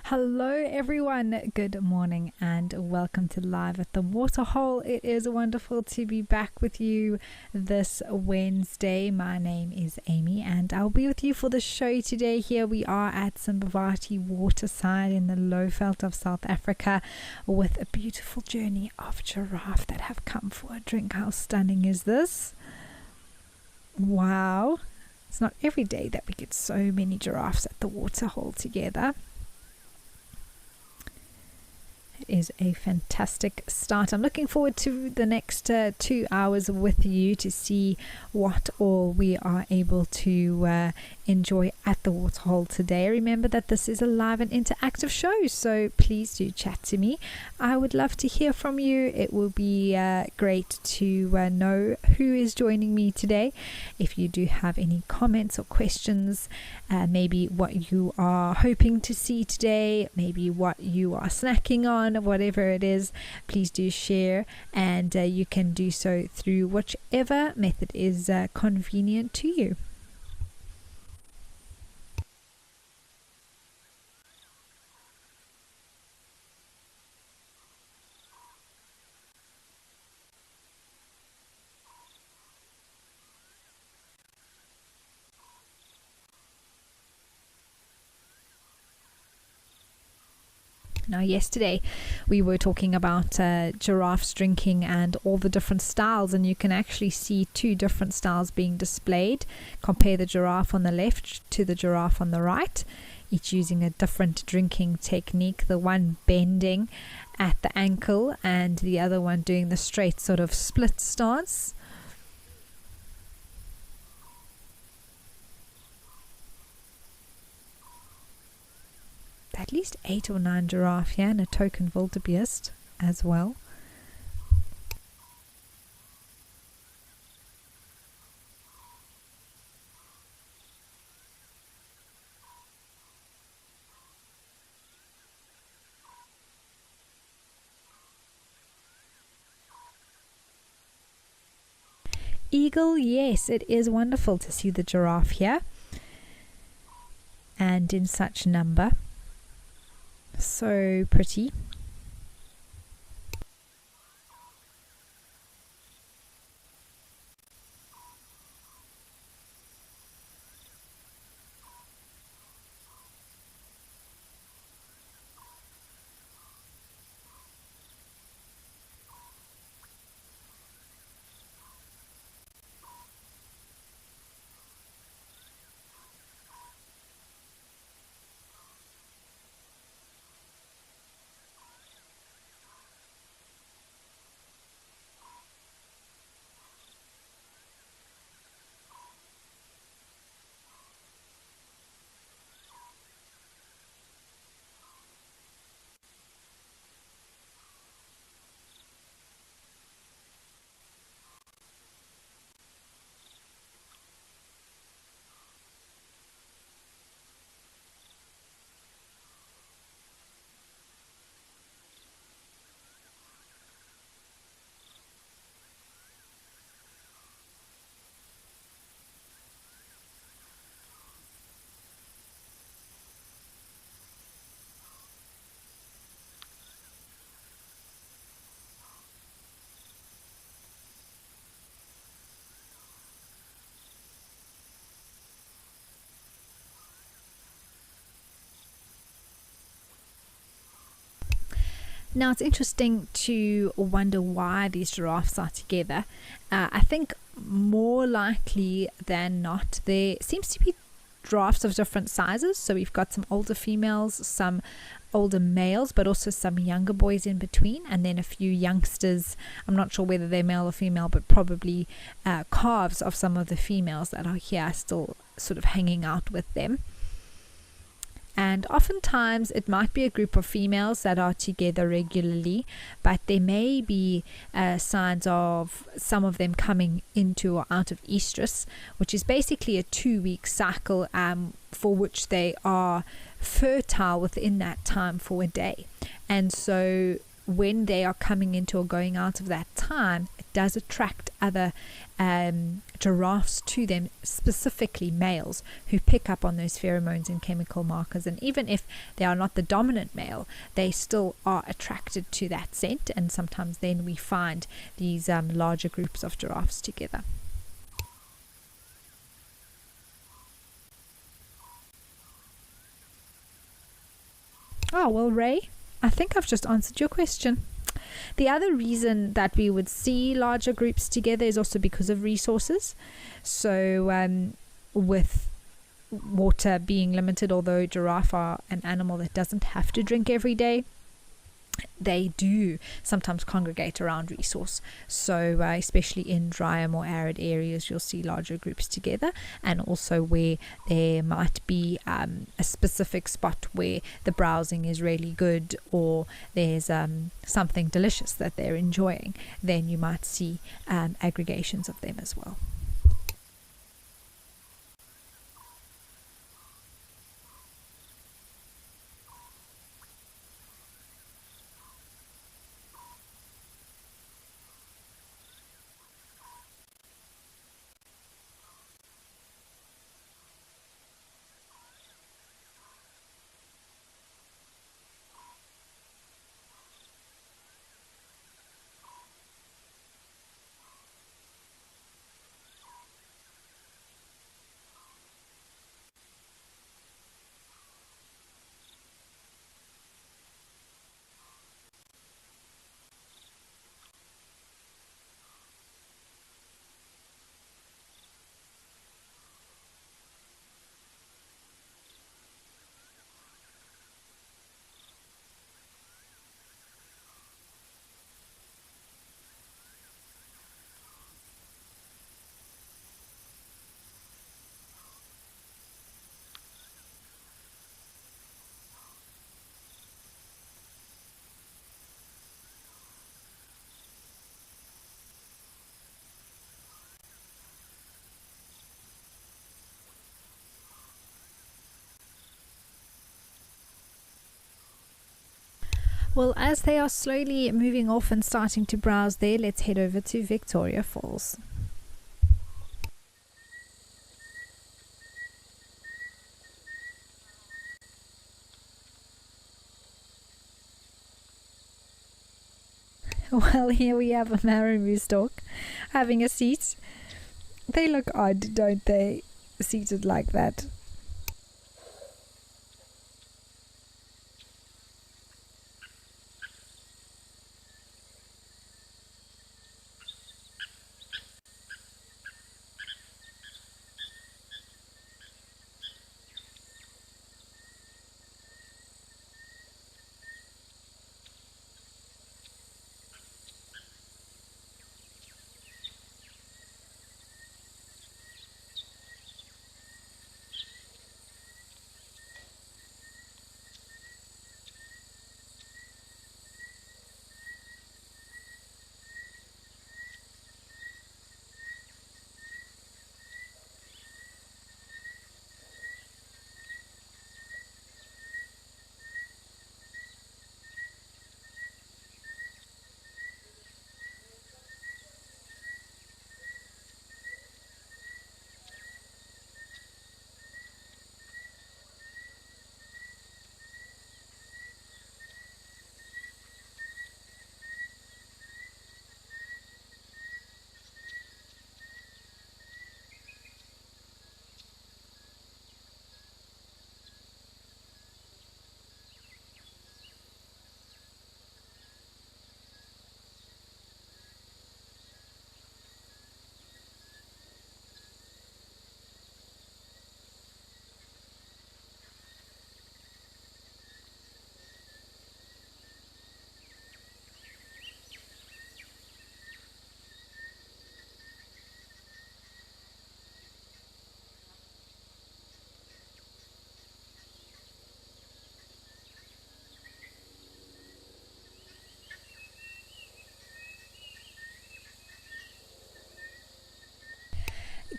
Hello everyone, good morning and welcome to Live at the Waterhole. It is wonderful to be back with you this Wednesday. My name is Amy and I'll be with you for the show today. Here we are at Simbavati waterside in the Lowveld of South Africa with a beautiful journey of giraffe that have come for a drink. How stunning is this? Wow, it's not every day that we get so many giraffes at the waterhole together. Is a fantastic start. I'm looking forward to the next 2 hours with you to see what all we are able to enjoy at the waterhole today. Remember that this is a live and interactive show, so please do chat to me. I would love to hear from you. It will be great to know who is joining me today. If you do have any comments or questions, maybe what you are hoping to see today, maybe what you are snacking on, whatever it is, please do share, and you can do so through whichever method is convenient to you. Now, yesterday we were talking about giraffes drinking and all the different styles, and you can actually see two different styles being displayed. Compare the giraffe on the left to the giraffe on the right, each using a different drinking technique. The one bending at the ankle and the other one doing the straight sort of split stance. At least 8 or 9 giraffe here, and a token wildebeest as well. Eagle, yes, it is wonderful to see the giraffe here and in such number. So pretty. Now, it's interesting to wonder why these giraffes are together. I think more likely than not, there seems to be giraffes of different sizes. So we've got some older females, some older males, but also some younger boys in between, and then a few youngsters. I'm not sure whether they're male or female, but probably calves of some of the females that are here still sort of hanging out with them. And oftentimes it might be a group of females that are together regularly, but there may be signs of some of them coming into or out of estrus, which is basically a 2-week cycle for which they are fertile within that time for a day. And so when they are coming into or going out of that time, it does attract other giraffes to them, specifically males, who pick up on those pheromones and chemical markers. And even if they are not the dominant male, they still are attracted to that scent, and sometimes then we find these larger groups of giraffes together. Oh, well, Ray, I think I've just answered your question. The other reason that we would see larger groups together is also because of resources. So with water being limited, although giraffe are an animal that doesn't have to drink every day, they do sometimes congregate around resource. So especially in drier, more arid areas, you'll see larger groups together, and also where there might be a specific spot where the browsing is really good, or there's something delicious that they're enjoying, then you might see aggregations of them as well. Well, as they are slowly moving off and starting to browse there, let's head over to Victoria Falls. Well, here we have a marabou stork having a seat. They look odd, don't they, seated like that?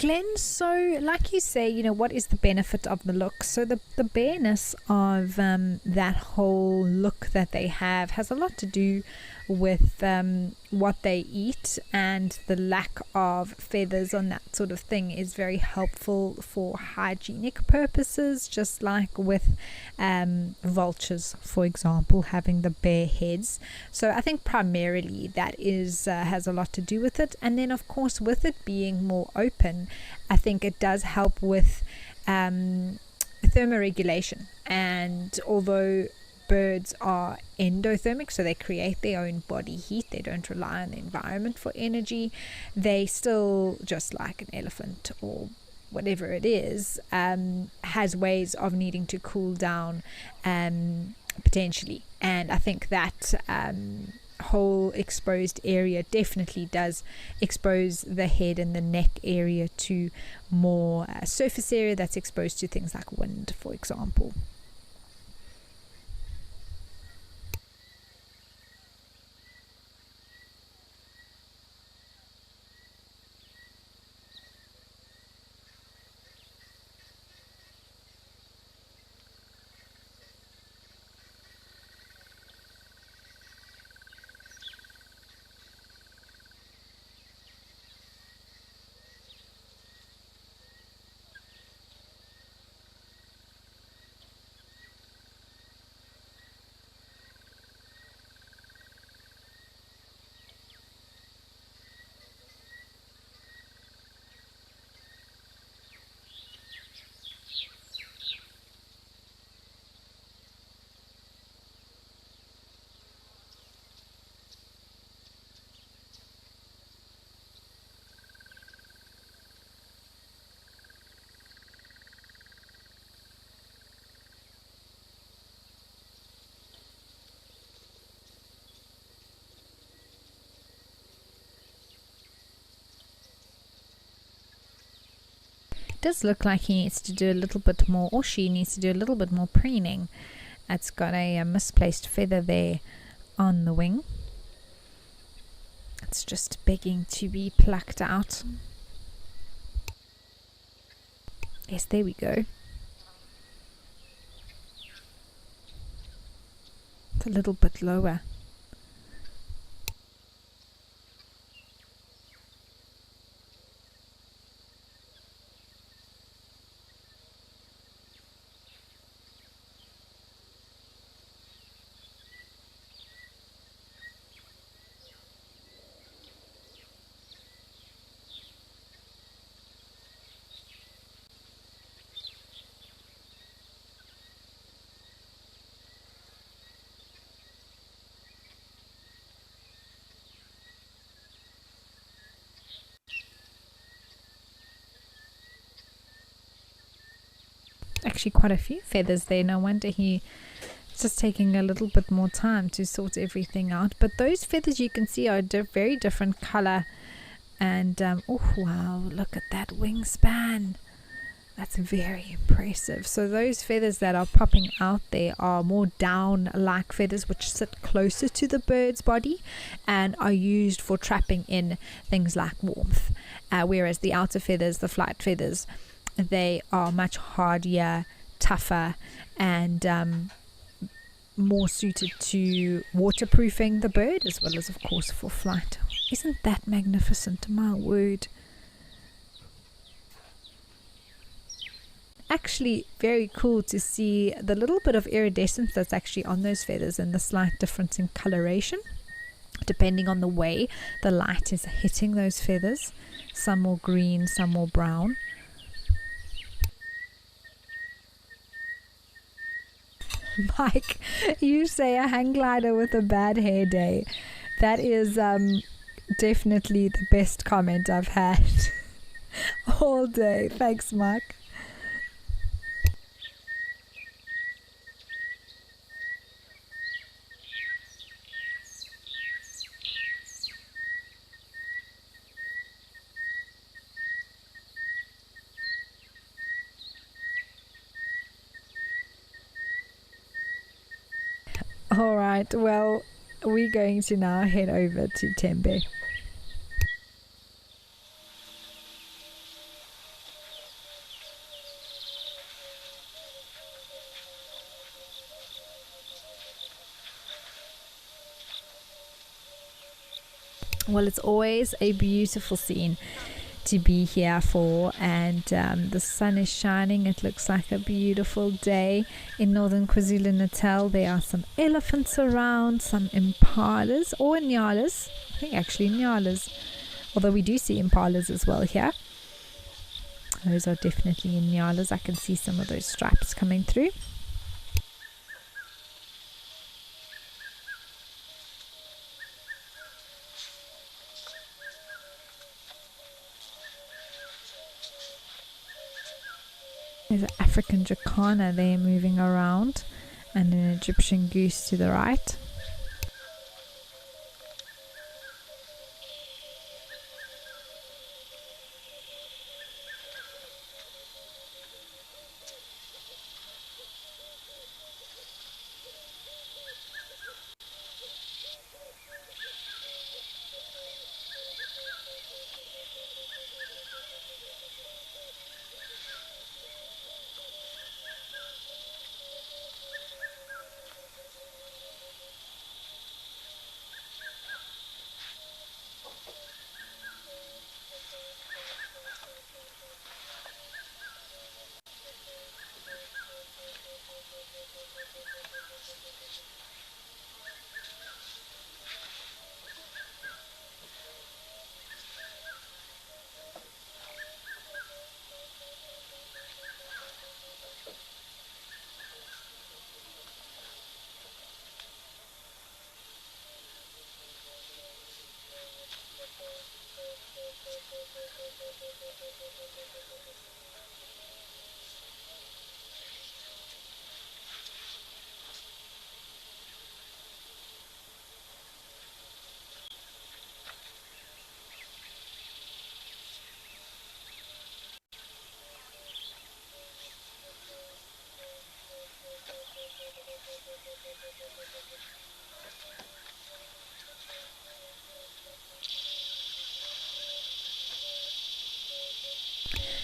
Glenn, so like you say, what is the benefit of the look? So the bareness of that whole look that they have has a lot to do with what they eat, and the lack of feathers on that sort of thing is very helpful for hygienic purposes, just like with vultures, for example, having the bare heads. So I think primarily that is has a lot to do with it. And then of course, with it being more open, I think it does help with thermoregulation. And although birds are endothermic, so they create their own body heat, they don't rely on the environment for energy, they still, just like an elephant or whatever it is, has ways of needing to cool down potentially. And I think that whole exposed area definitely does expose the head and the neck area to more surface area that's exposed to things like wind, for example. Does look like he needs to do a little bit more, or she needs to do a little bit more preening. It's got a misplaced feather there on the wing. It's just begging to be plucked out. Yes, there we go. It's a little bit lower. Actually quite a few feathers there. No wonder he's just taking a little bit more time to sort everything out. But those feathers you can see are very different color. And oh wow, look at that wingspan. That's very impressive. So those feathers that are popping out there are more down-like feathers, which sit closer to the bird's body and are used for trapping in things like warmth. Whereas the outer feathers, the flight feathers, they are much hardier, tougher, and more suited to waterproofing the bird, as well as, of course, for flight. Isn't that magnificent? My word. Actually very cool to see the little bit of iridescence that's actually on those feathers and the slight difference in coloration depending on the way the light is hitting those feathers. Some more green, some more brown. Mike, you say a hang glider with a bad hair day. That is definitely the best comment I've had all day. Thanks, Mike. All right, well, we're going to now head over to Tembe. Well, it's always a beautiful scene to be here for, and the sun is shining. It looks like a beautiful day in northern KwaZulu-Natal. There are some elephants around, some impalas or nyalas. I think actually nyalas, although we do see impalas as well here. Those are definitely nyalas. I can see some of those stripes coming through. There's an African jacana there moving around, and an Egyptian goose to the right.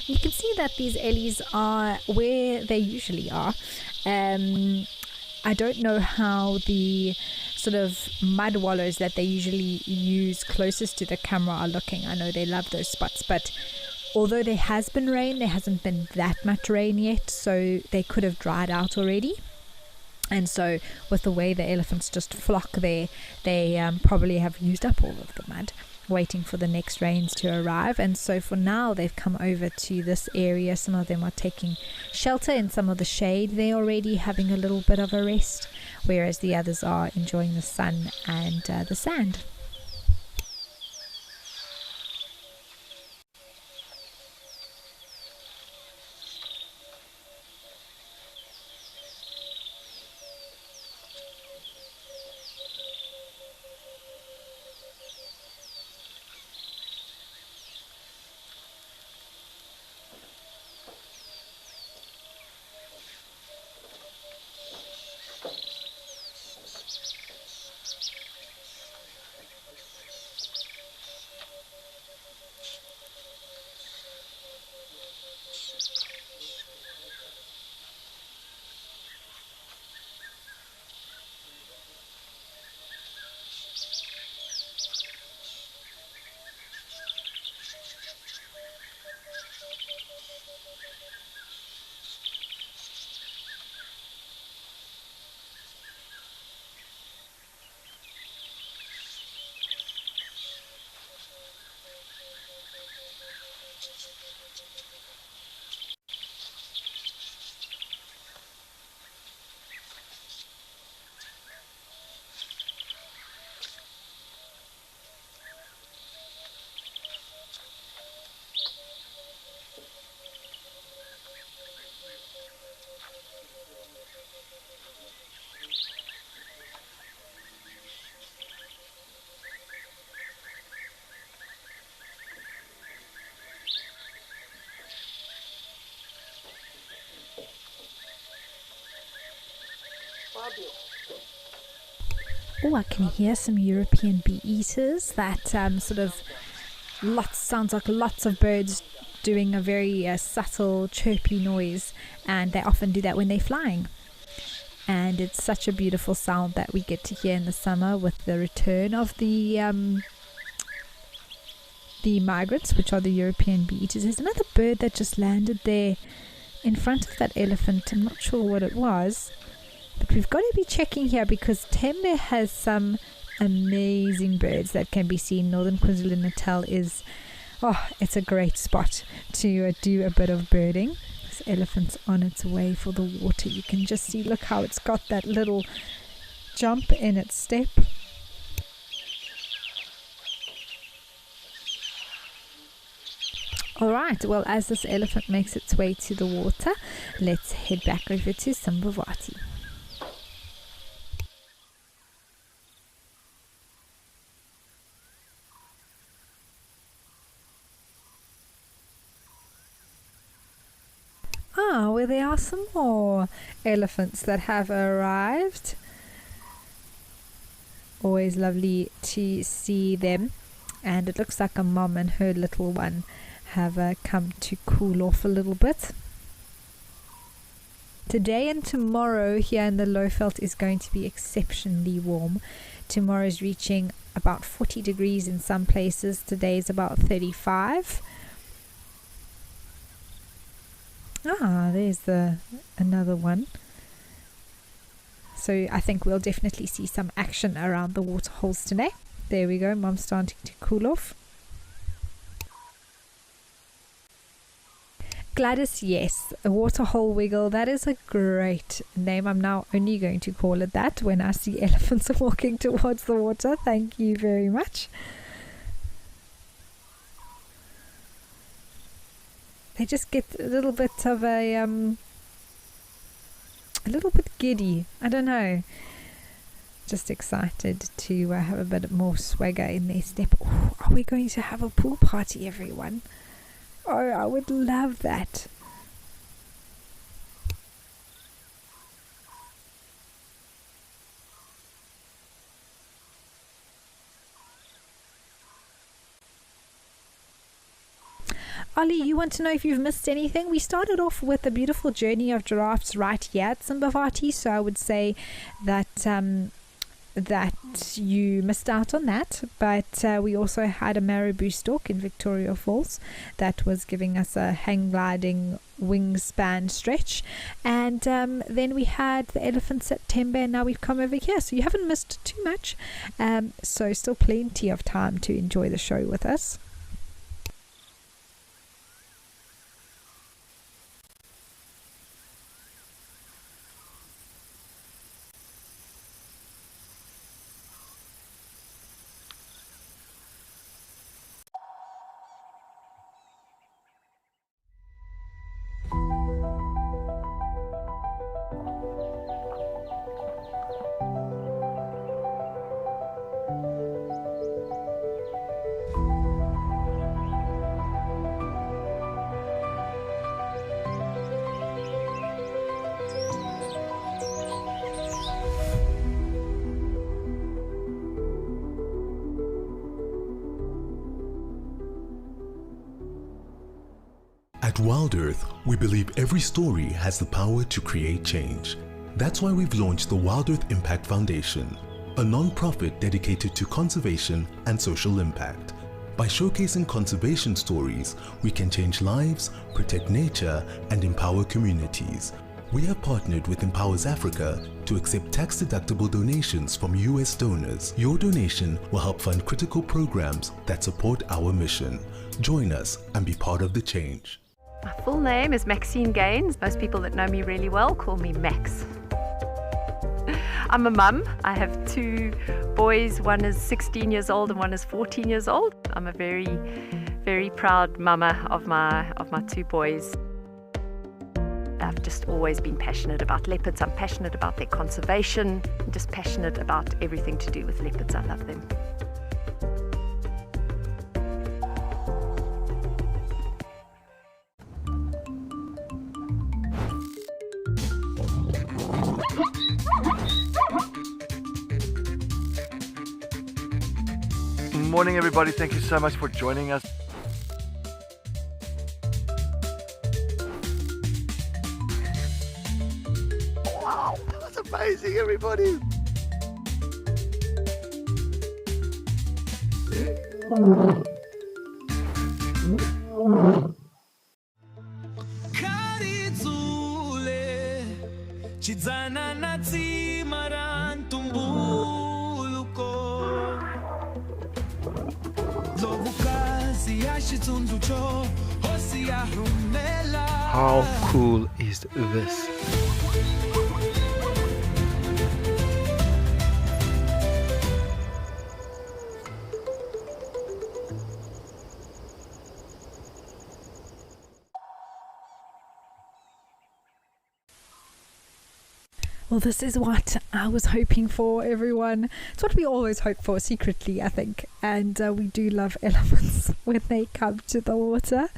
You can see that these ellies are where they usually are. I don't know how the sort of mud wallows that they usually use closest to the camera are looking. I know they love those spots, but although there has been rain, there hasn't been that much rain yet, so they could have dried out already. And so with the way the elephants just flock there, they probably have used up all of the mud, waiting for the next rains to arrive. And so for now they've come over to this area. Some of them are taking shelter in some of the shade there already, having a little bit of a rest, whereas the others are enjoying the sun and the sand. Oh, I can hear some European bee eaters. That sort of sounds like lots of birds doing a very subtle chirpy noise, and they often do that when they're flying. And it's such a beautiful sound that we get to hear in the summer with the return of the the migrants, which are the European bee-eaters. There's another bird that just landed there in front of that elephant. I'm not sure what it was, but we've got to be checking here because Tembe has some amazing birds that can be seen. Northern KwaZulu-Natal is, it's a great spot to do a bit of birding. This elephant's on its way for the water. You can just see, look how it's got that little jump in its step. Alright, well, as this elephant makes its way to the water, let's head back over to Sambavati. Well, there are some more elephants that have arrived. Always lovely to see them. And it looks like a mom and her little one have come to cool off a little bit. Today and tomorrow here in the Lowveld is going to be exceptionally warm. Tomorrow is reaching about 40 degrees in some places. Today is about 35. There's another one. So I think we'll definitely see some action around the waterholes today. There we go, Mom's starting to cool off. Gladys, yes, a waterhole wiggle. That is a great name. I'm now only going to call it that when I see elephants walking towards the water. Thank you very much. They just get a little bit of a little bit giddy. I don't know. Just excited to have a bit more swagger in their step. Oh, are we going to have a pool party, everyone? Oh, I would love that. Ollie, you want to know if you've missed anything? We started off with a beautiful journey of giraffes right here at Sambavati, so I would say that that you missed out on that, but we also had a marabou stalk in Victoria Falls that was giving us a hang gliding wingspan stretch, and then we had the elephants at Tembe, and now we've come over here, so you haven't missed too much, so still plenty of time to enjoy the show with us. At Wild Earth, we believe every story has the power to create change. That's why we've launched the Wild Earth Impact Foundation, a non-profit dedicated to conservation and social impact. By showcasing conservation stories, we can change lives, protect nature, and empower communities. We have partnered with Empowers Africa to accept tax-deductible donations from US donors. Your donation will help fund critical programs that support our mission. Join us and be part of the change. My full name is Maxine Gaines. Most people that know me really well call me Max. I'm a mum. I have two boys. One is 16 years old and one is 14 years old. I'm a very, very proud mama of my two boys. I've just always been passionate about leopards. I'm passionate about their conservation. I'm just passionate about everything to do with leopards. I love them. Morning everybody, thank you so much for joining us. Wow, that's amazing everybody. Phikizana na tsima ra ntumbuluko Dlovukazi ya xitsundzuxo hosi ya rhumela. How cool is this? Well, this is what I was hoping for, everyone. It's what we always hope for secretly, I think. And we do love elephants when they come to the water.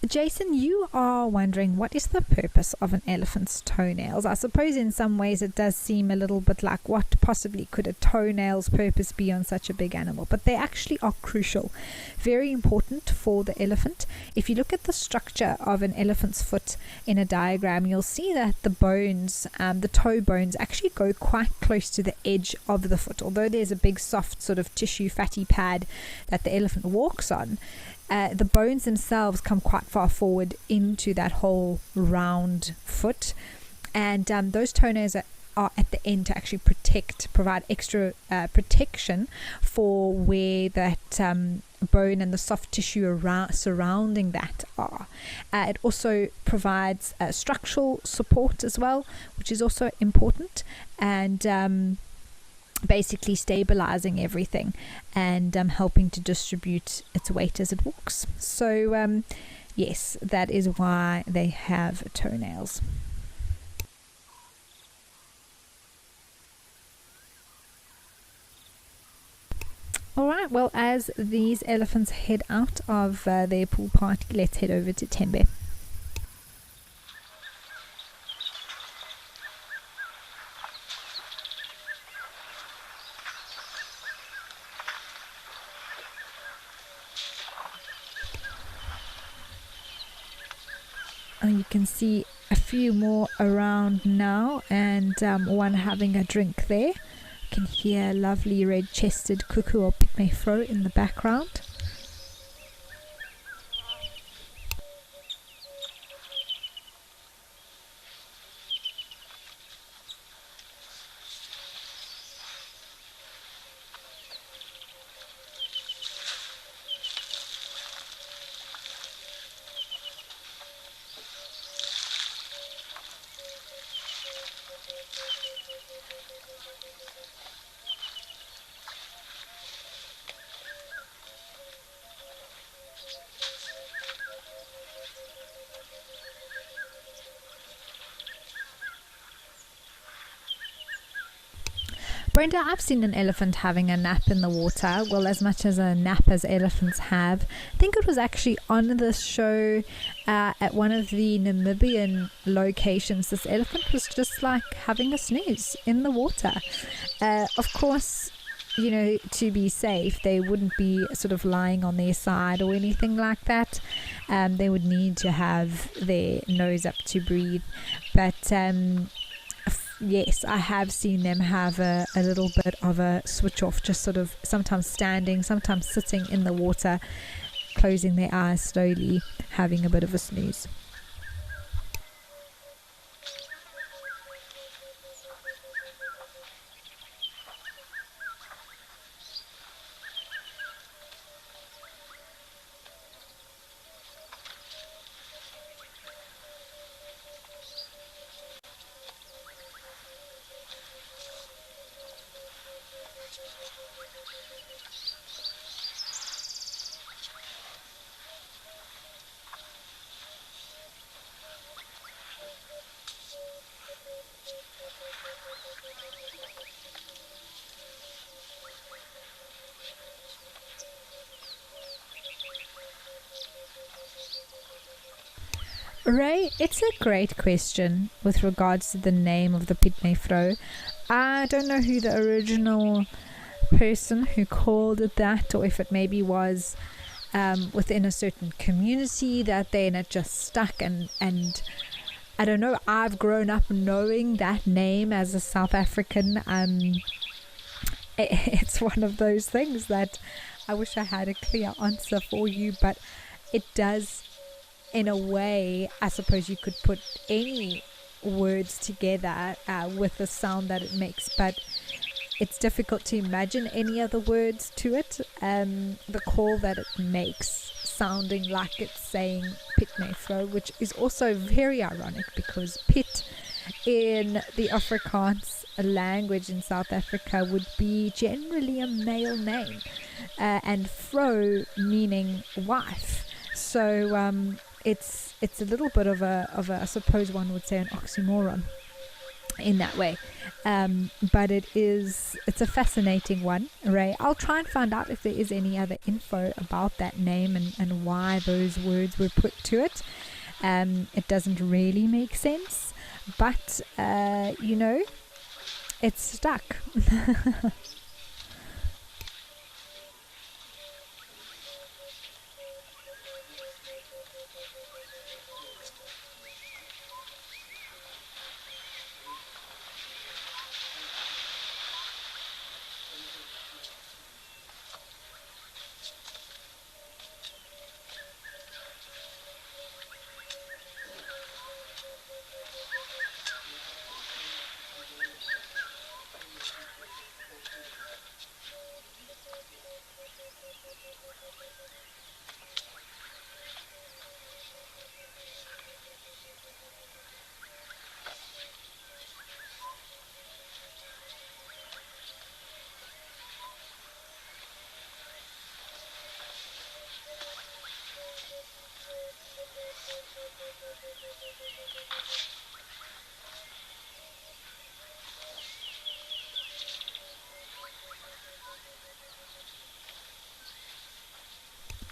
Jason, you are wondering what is the purpose of an elephant's toenails? I suppose in some ways it does seem a little bit like what possibly could a toenail's purpose be on such a big animal, but they actually are crucial, very important for the elephant. If you look at the structure of an elephant's foot in a diagram, you'll see that the bones, the toe bones, actually go quite close to the edge of the foot. Although there's a big soft sort of tissue fatty pad that the elephant walks on, the bones themselves come quite far forward into that whole round foot, and those toenails are at the end to actually provide extra protection for where that bone and the soft tissue surrounding that are. It also provides structural support as well, which is also important, and basically stabilizing everything and helping to distribute its weight as it walks. So yes, that is why they have toenails. Alright, well, as these elephants head out of their pool party, let's head over to Tembe. You can see a few more around now, and one having a drink there. You can hear a lovely red-chested cuckoo or pygmy fro in the background. Brenda, I've seen an elephant having a nap in the water. Well, as much as a nap as elephants have. I think it was actually on this show at one of the Namibian locations. This elephant was just like having a snooze in the water. Of course, you know, to be safe, they wouldn't be sort of lying on their side or anything like that. They would need to have their nose up to breathe. But yes, I have seen them have a little bit of a switch off, just sort of sometimes standing, sometimes sitting in the water, closing their eyes slowly, having a bit of a snooze. Ray, it's a great question with regards to the name of the pygmy fro. I don't know who the original person who called it that, or if it maybe was within a certain community that then it just stuck, and I don't know. I've grown up knowing that name as a South African. It's one of those things that I wish I had a clear answer for you, but it does, in a way, I suppose you could put any words together with the sound that it makes, but it's difficult to imagine any other words to it. The call that it makes, sounding like it's saying pit nefro, which is also very ironic because pit in the Afrikaans language in South Africa would be generally a male name, and fro meaning wife. So it's a little bit of a I suppose one would say an oxymoron in that way, but it's a fascinating one, Ray. I'll try and find out if there is any other info about that name and why those words were put to it. It doesn't really make sense, but it's stuck.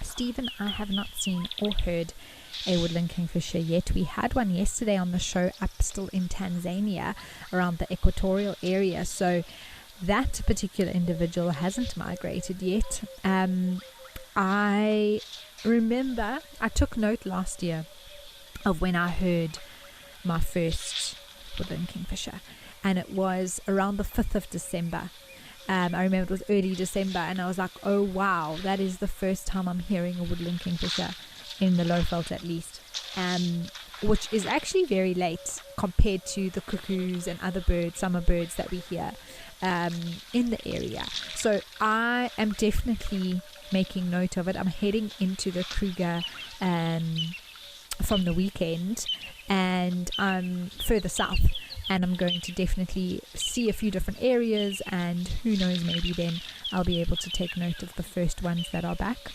Stephen, I have not seen or heard a woodland kingfisher yet. We had one yesterday on the show up still in Tanzania around the equatorial area, so that particular individual hasn't migrated yet. I remember I took note last year of when I heard my first woodland kingfisher, and it was around the 5th of December. I remember it was early December, and I was like, oh wow, that is the first time I'm hearing a woodland kingfisher in the Lowveld at least, which is actually very late compared to the cuckoos and other birds, summer birds that we hear in the area. So I am definitely making note of it. I'm heading into the Kruger from the weekend, and I'm further south, and I'm going to definitely see a few different areas, and who knows, maybe then I'll be able to take note of the first ones that are back.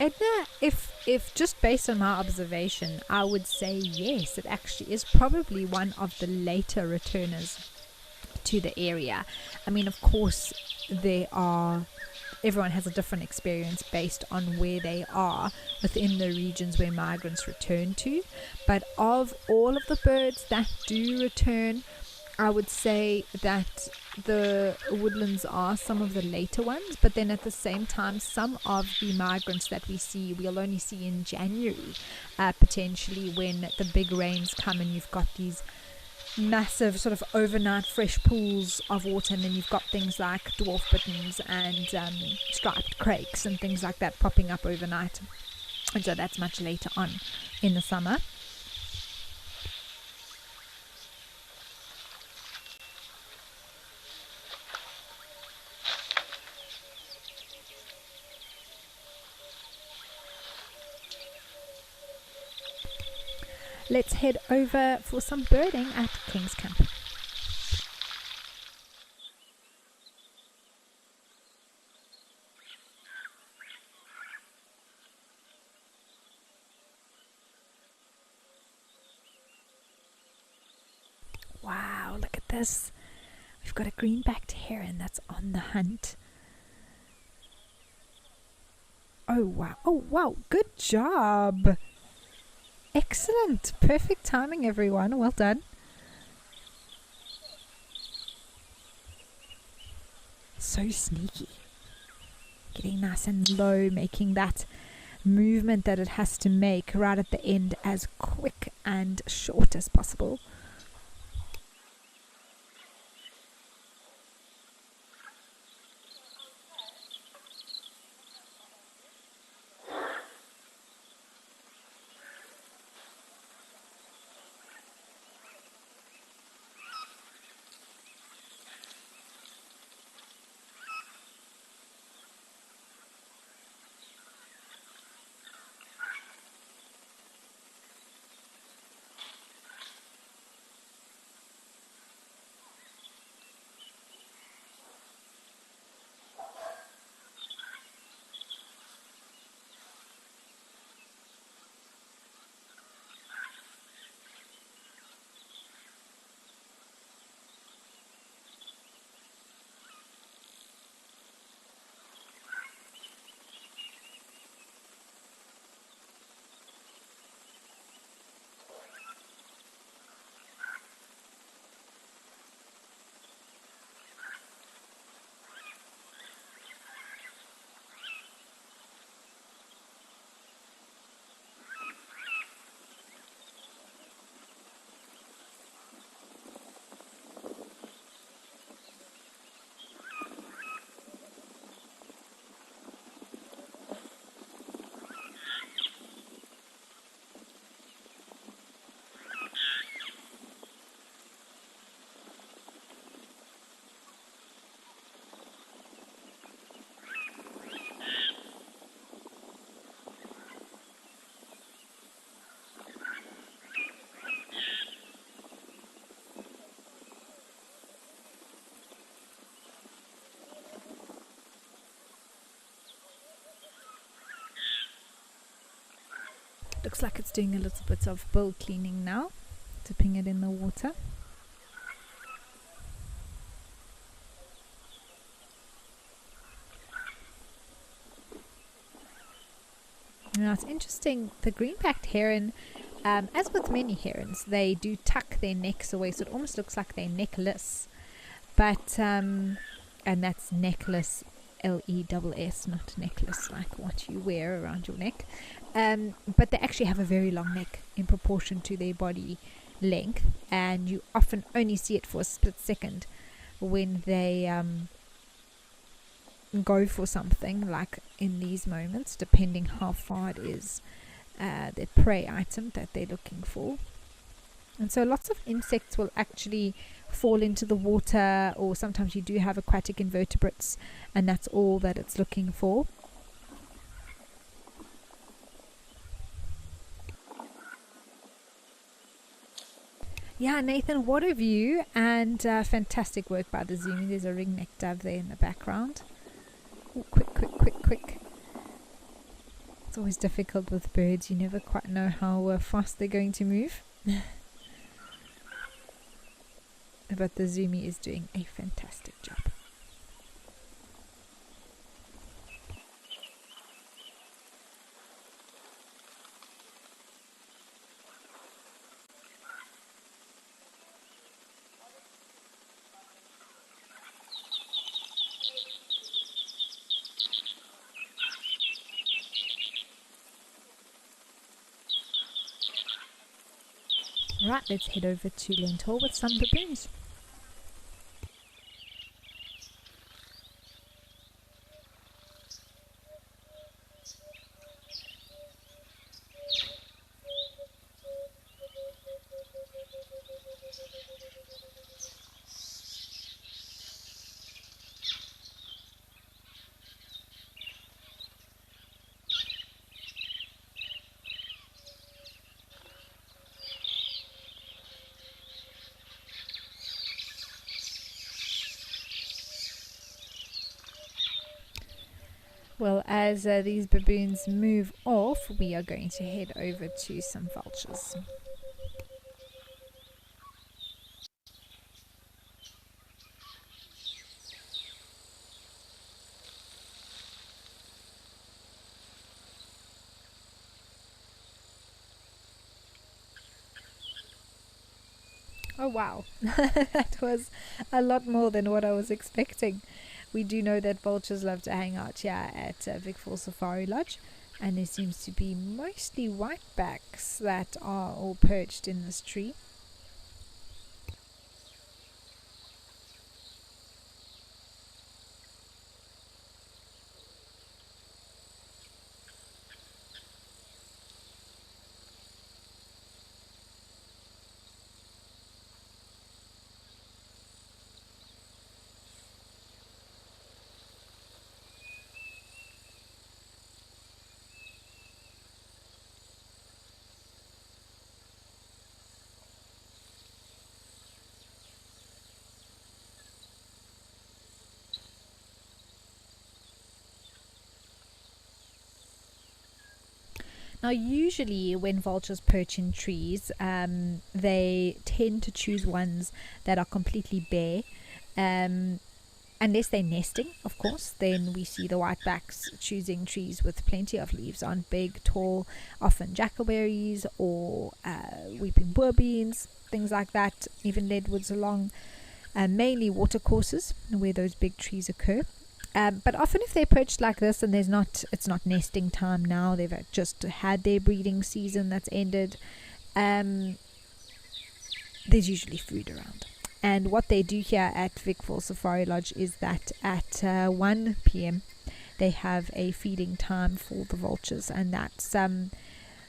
Edna, if just based on my observation, I would say yes, it actually is probably one of the later returners to the area. I mean, of course, everyone has a different experience based on where they are within the regions where migrants return to, but of all of the birds that do return, I would say that the woodlands are some of the later ones, but then at the same time, some of the migrants that we'll only see in January, potentially when the big rains come and you've got these massive sort of overnight fresh pools of water, and then you've got things like dwarf bitters and striped crakes and things like that popping up overnight, and so that's much later on in the summer. Let's head over for some birding at King's Camp. Wow, look at this. We've got a green-backed heron that's on the hunt. Oh wow, good job. Excellent. Perfect timing, everyone. Well done. So sneaky. Getting nice and low, making that movement that it has to make right at the end as quick and short as possible. Looks like it's doing a little bit of bill cleaning now, dipping it in the water. Now it's interesting, the green-backed heron, as with many herons, they do tuck their necks away, so it almost looks like they're neckless. But, and that's necklace, L-E-S-S, not necklace like what you wear around your neck. But they actually have a very long neck in proportion to their body length, and you often only see it for a split second when they go for something, like in these moments, depending how far it is their prey item that they're looking for. And so lots of insects will actually fall into the water, or sometimes you do have aquatic invertebrates, and that's all that it's looking for. Yeah, Nathan, what a view, and fantastic work by the Zoomy. There's a ring-necked dove there in the background. Ooh, quick. It's always difficult with birds. You never quite know how fast they're going to move. But the Zoomy is doing a fantastic job. Right, let's head over to Lentor with some baboons. Well, as these baboons move off, we are going to head over to some vultures. Oh wow, that was a lot more than what I was expecting. We do know that vultures love to hang out here at Vic Falls Safari Lodge, and there seems to be mostly whitebacks that are all perched in this tree. Now, usually when vultures perch in trees, they tend to choose ones that are completely bare. Unless they're nesting, of course, then we see the whitebacks choosing trees with plenty of leaves on, big, tall, often jackalberries or weeping boer beans, things like that, even leadwoods along mainly watercourses where those big trees occur. But often if they're perched like this and it's not nesting time now, they've just had their breeding season that's ended, there's usually food around. And what they do here at Vic Falls Safari Lodge is that at 1 p.m. they have a feeding time for the vultures, and that's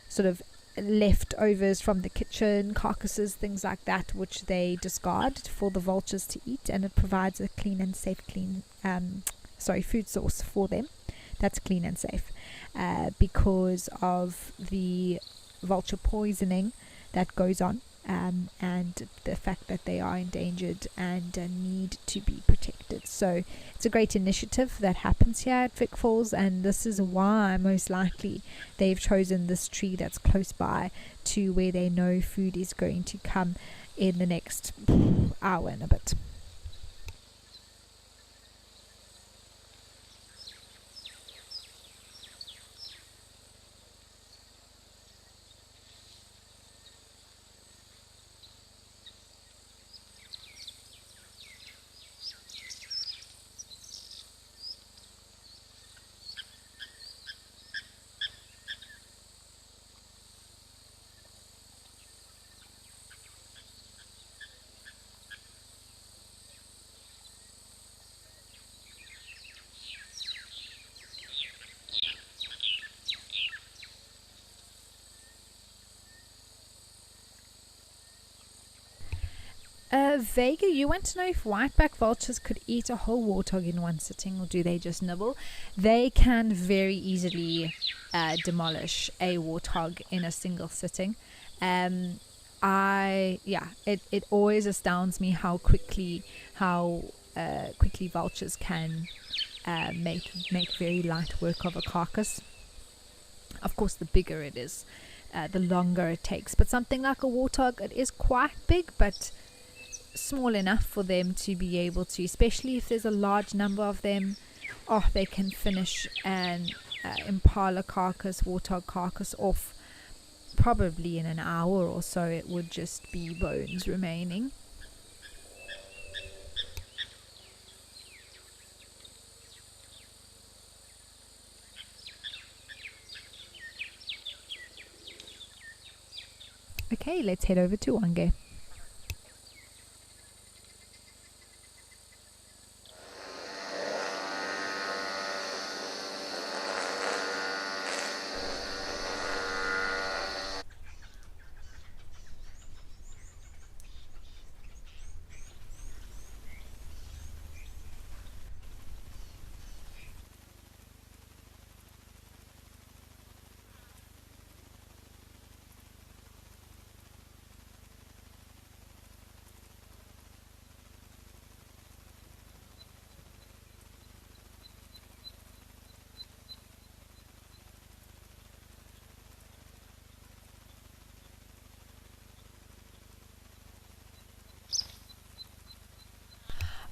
sort of leftovers from the kitchen, carcasses, things like that, which they discard for the vultures to eat, and it provides a clean and safe food source for them that's clean and safe, because of the vulture poisoning that goes on, and the fact that they are endangered and need to be protected. So it's a great initiative that happens here at Vic Falls, and this is why most likely they've chosen this tree that's close by to where they know food is going to come in the next hour and a bit. Vega, you want to know if whiteback vultures could eat a whole warthog in one sitting, or do they just nibble? They can very easily demolish a warthog in a single sitting. It always astounds me how quickly vultures can make very light work of a carcass. Of course, the bigger it is, the longer it takes. But something like a warthog, it is quite big, but small enough for them to be able to, especially if there's a large number of them, they can finish an impala carcass, warthog carcass off probably in an hour or so. It would just be bones remaining. Okay, let's head over to Wange.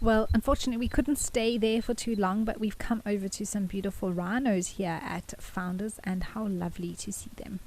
Well, unfortunately, we couldn't stay there for too long, but we've come over to some beautiful rhinos here at Founders, and how lovely to see them.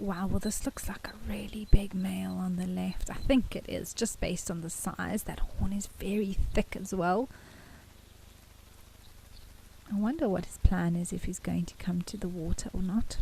Wow, well, this looks like a really big male on the left. I think it is, just based on the size. That horn is very thick as well. I wonder what his plan is, if he's going to come to the water or not.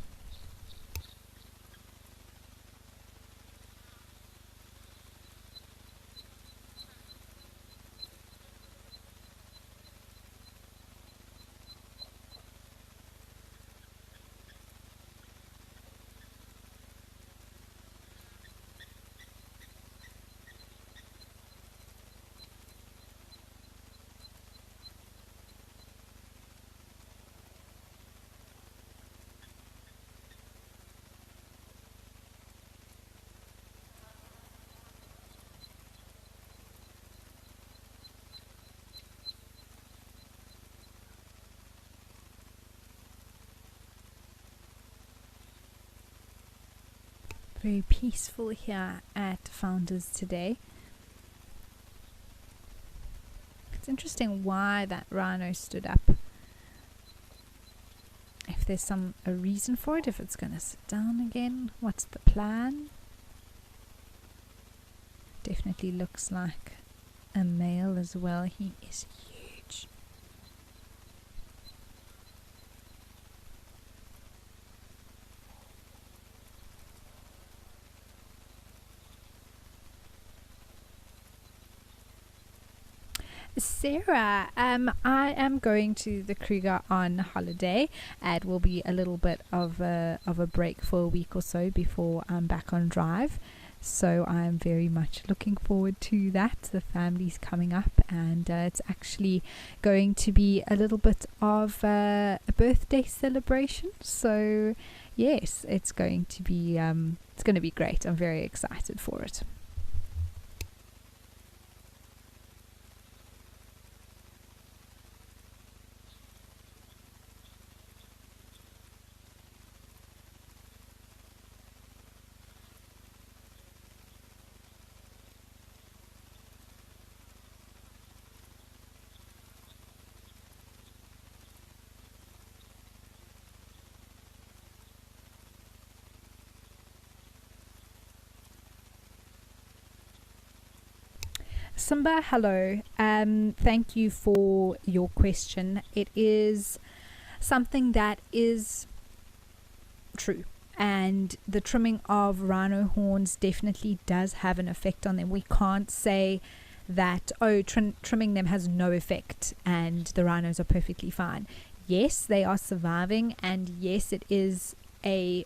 Very peaceful here at Founders today. It's interesting why that rhino stood up. If there's a reason for it, if it's going to sit down again, what's the plan? Definitely looks like a male as well. He is huge. Sarah, I am going to the Kruger on holiday. It will be a little bit of a break for a week or so before I'm back on drive. So I'm very much looking forward to that. The family's coming up, and it's actually going to be a little bit of a birthday celebration. So yes, it's going to be great. I'm very excited for it. Simba, hello. Thank you for your question. It is something that is true, and the trimming of rhino horns definitely does have an effect on them. We can't say that, trimming them has no effect and the rhinos are perfectly fine. Yes, they are surviving, and yes, it is a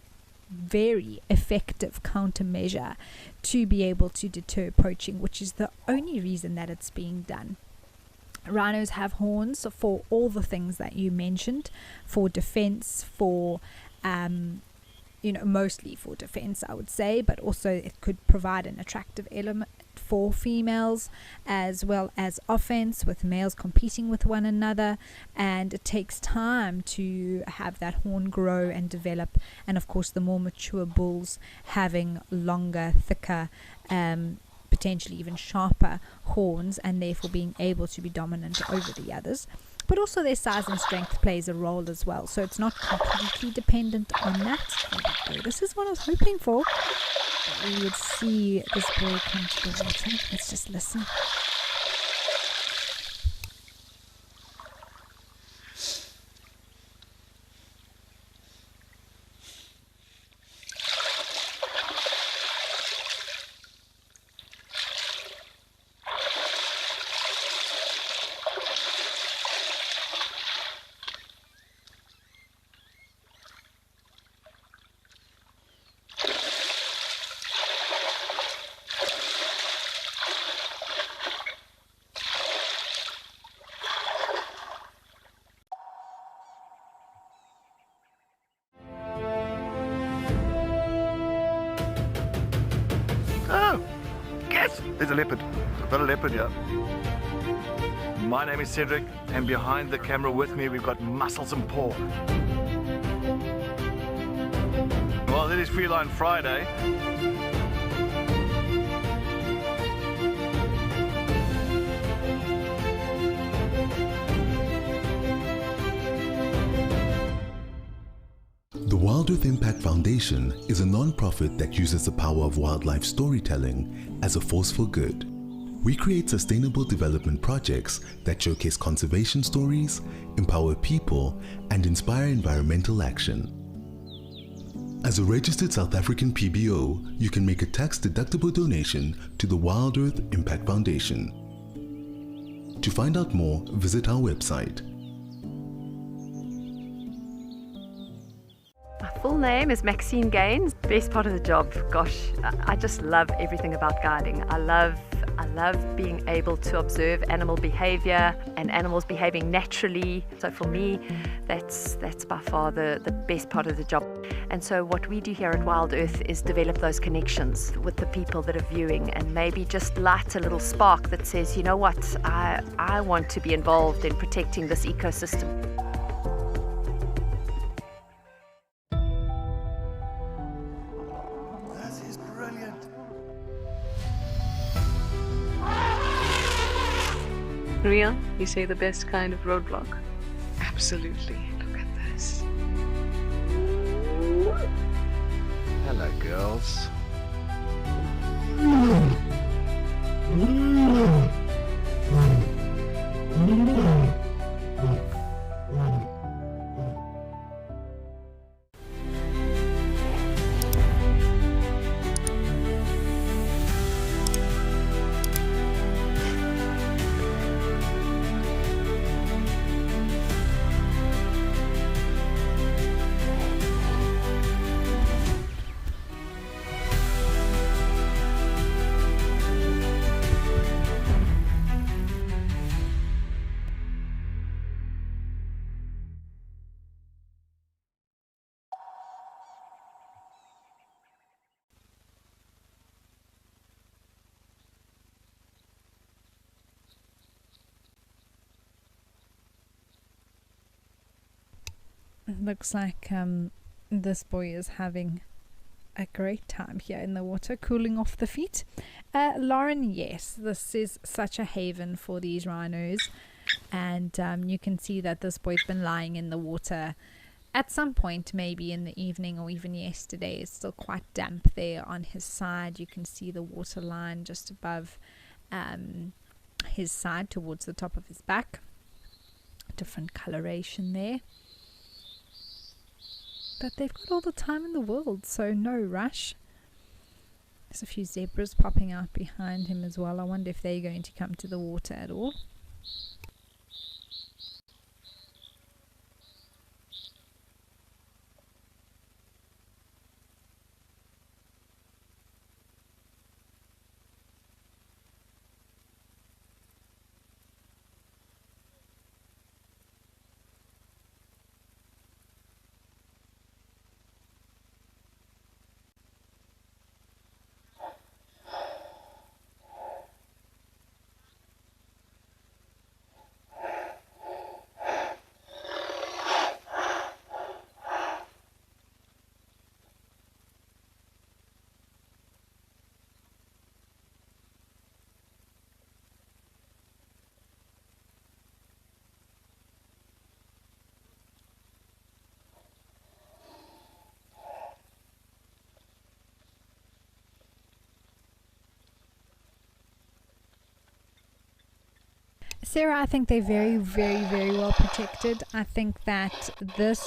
very effective countermeasure to be able to deter poaching, which is the only reason that it's being done. Rhinos have horns for all the things that you mentioned, for defense, for mostly for defense, I would say, but also it could provide an attractive element for females, as well as offense, with males competing with one another. And it takes time to have that horn grow and develop, and of course the more mature bulls having longer, thicker potentially even sharper horns, and therefore being able to be dominant over the others. But also their size and strength plays a role as well, so it's not completely dependent on that. There we go. This is what I was hoping for. We would see this boy come to the water. Let's just listen. Oh, yes, there's a leopard. I've got a leopard here. My name is Cedric, and behind the camera with me we've got Muscles and Paul. Well, it is Feline Friday. The Wild Earth Impact Foundation is a non-profit that uses the power of wildlife storytelling as a force for good. We create sustainable development projects that showcase conservation stories, empower people, and inspire environmental action. As a registered South African PBO, you can make a tax-deductible donation to the Wild Earth Impact Foundation. To find out more, visit our website. My full name is Maxine Gaines. Best part of the job, gosh, I just love everything about guiding. I love being able to observe animal behavior and animals behaving naturally. So for me, that's by far the best part of the job. And so what we do here at Wild Earth is develop those connections with the people that are viewing, and maybe just light a little spark that says, you know what, I want to be involved in protecting this ecosystem. This is brilliant. Ria, you say the best kind of roadblock? Absolutely. Look at this. Hello, girls. It looks like this boy is having a great time here in the water, cooling off the feet. Lauren, yes, this is such a haven for these rhinos, and you can see that this boy's been lying in the water at some point, maybe in the evening or even yesterday. It's still quite damp there on his side. You can see the water line just above his side towards the top of his back. Different coloration there. But they've got all the time in the world, so no rush. There's a few zebras popping out behind him as well. I wonder if they're going to come to the water at all. Sarah, I think they're very, very, very well protected. I think that this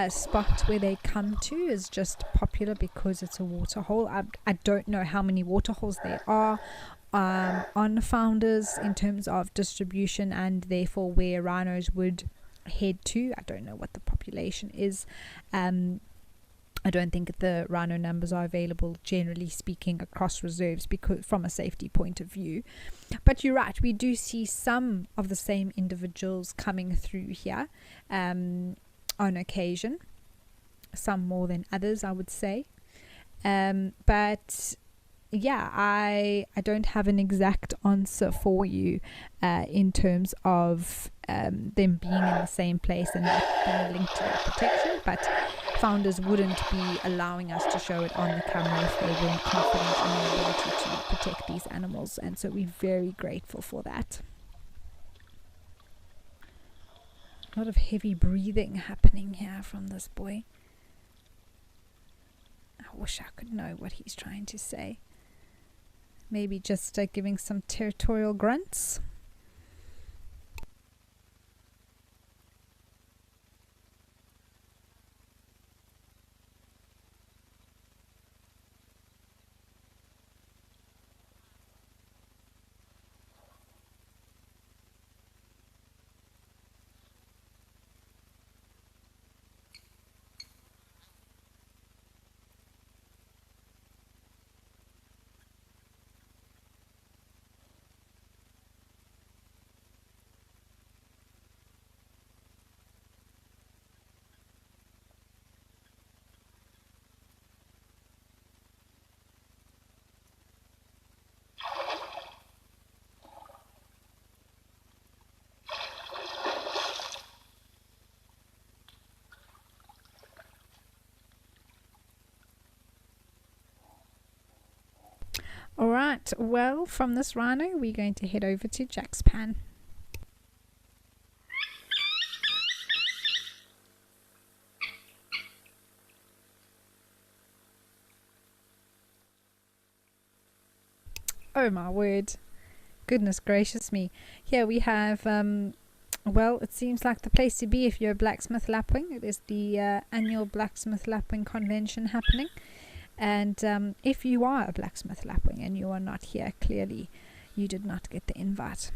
spot where they come to is just popular because it's a waterhole. I don't know how many waterholes there are on Founders in terms of distribution and therefore where rhinos would head to. I don't know what the population is. I don't think the rhino numbers are available, generally speaking, across reserves because from a safety point of view. But you're right, we do see some of the same individuals coming through here on occasion, some more than others, I would say. But yeah, I don't have an exact answer for you in terms of them being in the same place and that being linked to their protection, but Founders wouldn't be allowing us to show it on the camera if they weren't confident in their ability to protect these animals, and so we're very grateful for that. A lot of heavy breathing happening here from this boy. I wish I could know what he's trying to say. Maybe just giving some territorial grunts. Alright, well, from this rhino, we're going to head over to Jack's pan. Oh my word. Goodness gracious me. Here we have, well, it seems like the place to be if you're a blacksmith lapwing. It is the annual blacksmith lapwing convention happening. And if you are a blacksmith lapwing and you are not here, clearly you did not get the invite.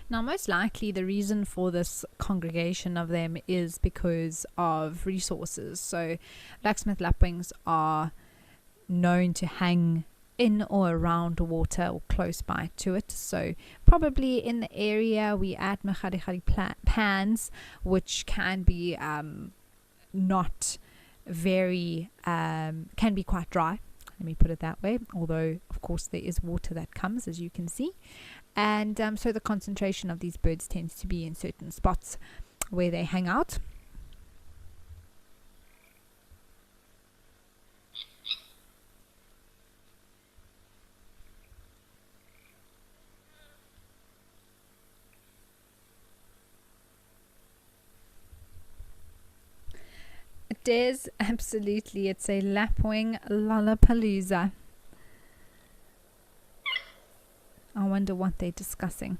Now, most likely the reason for this congregation of them is because of resources. So blacksmith lapwings are known to hang in or around water or close by to it. So probably in the area we add mechari pans, which can be not very, can be quite dry. Let me put it that way. Although, of course, there is water that comes, as you can see. And so the concentration of these birds tends to be in certain spots where they hang out. It is absolutely, it's a lapwing lollapalooza. I wonder what they're discussing.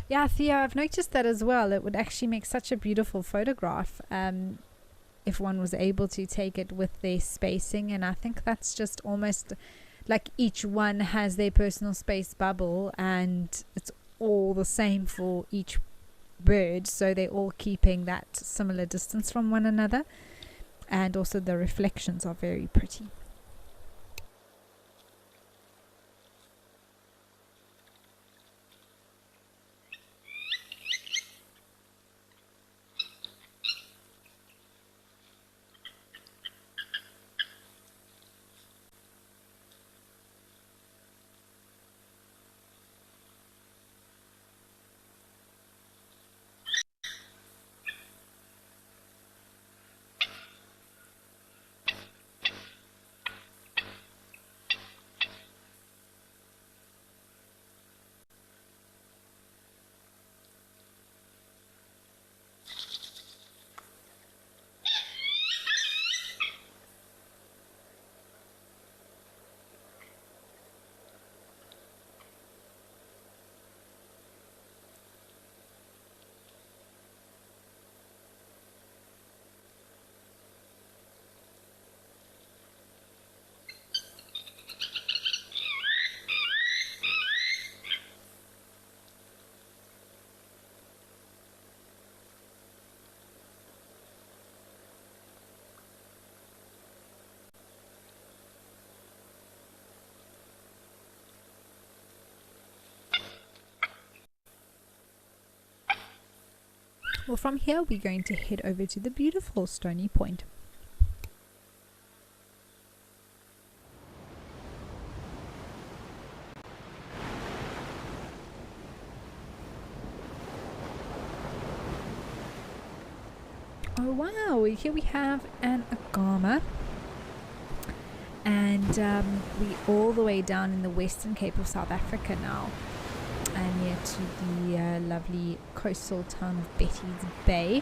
Yeah, Thea, I've noticed that as well. It would actually make such a beautiful photograph if one was able to take it with their spacing. And I think that's just almost like each one has their personal space bubble, and it's all the same for each bird. So they're all keeping that similar distance from one another. And also the reflections are very pretty. Well, from here we're going to head over to the beautiful Stony Point. Oh wow, here we have an agama, and we're all the way down in the Western Cape of South Africa now, and near to the lovely coastal town of Betty's Bay.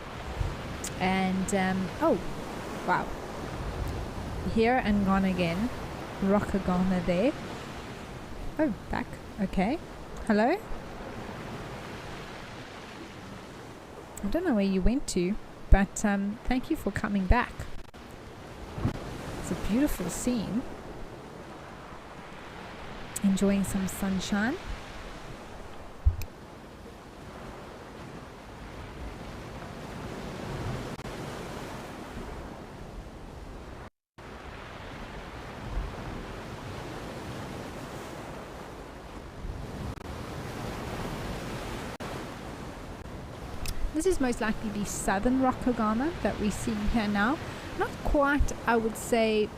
And oh wow, here and gone again, rock agama there. Oh, back. Okay, hello. I don't know where you went to, but thank you for coming back. It's a beautiful scene. Enjoying some sunshine. This is most likely the southern rock agama that we're seeing here now. Not quite, I would say,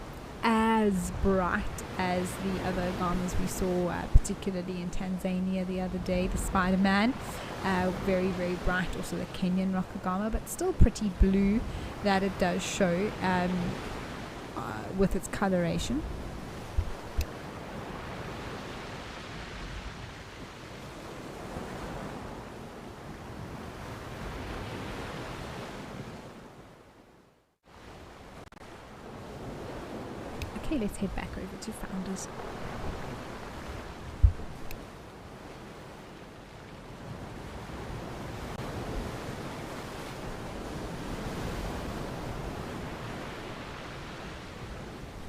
as bright as the other agamas we saw, particularly in Tanzania the other day, the Spider-Man. Very, very bright. Also the Kenyan rock agama, but still pretty blue that it does show with its coloration. Okay, let's head back over to Founders.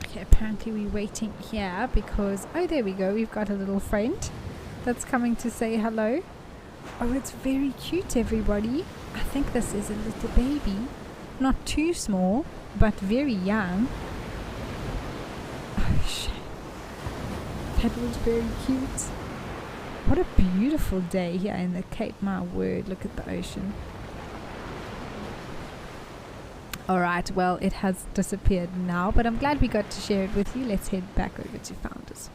Okay, apparently we're waiting here because, oh, there we go, we've got a little friend that's coming to say hello. Oh, it's very cute, everybody. I think this is a little baby, not too small, but very young. That was very cute. What a beautiful day here in the Cape, my word. Look at the ocean. Alright, well, it has disappeared now, but I'm glad we got to share it with you. Let's head back over to Founders.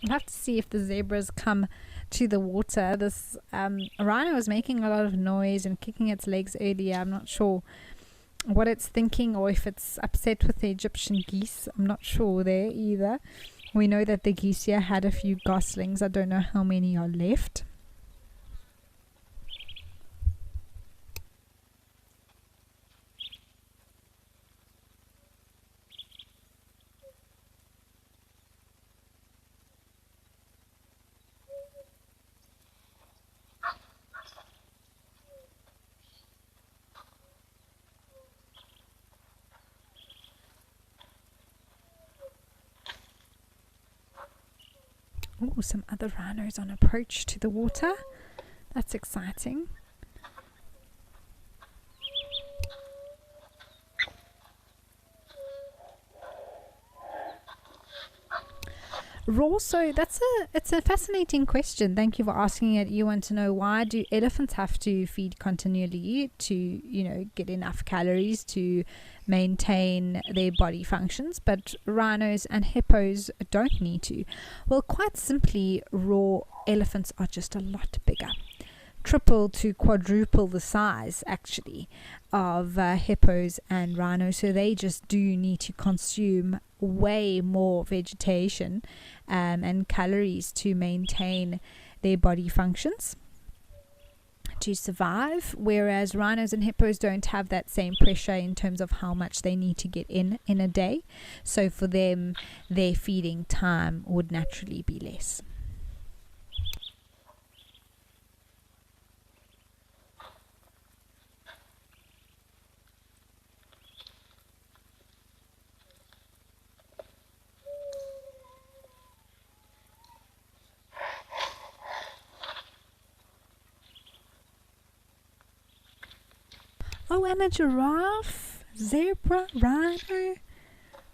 We'll have to see if the zebras come to the water. This rhino was making a lot of noise and kicking its legs earlier. I'm not sure what it's thinking, or if it's upset with the Egyptian geese. I'm not sure there either. We know that the geese here had a few goslings. I don't know how many are left. Oh, some other rhinos on approach to the water. That's exciting. Raw, so it's a fascinating question. Thank you for asking it. You want to know, why do elephants have to feed continually to, get enough calories to maintain their body functions, but rhinos and hippos don't need to? Well, quite simply, raw elephants are just a lot bigger. Triple to quadruple the size, actually, of hippos and rhinos. So they just do need to consume way more vegetation and calories to maintain their body functions to survive, whereas rhinos and hippos don't have that same pressure in terms of how much they need to get in a day. So for them, their feeding time would naturally be less. Oh, and a giraffe, zebra, rhino.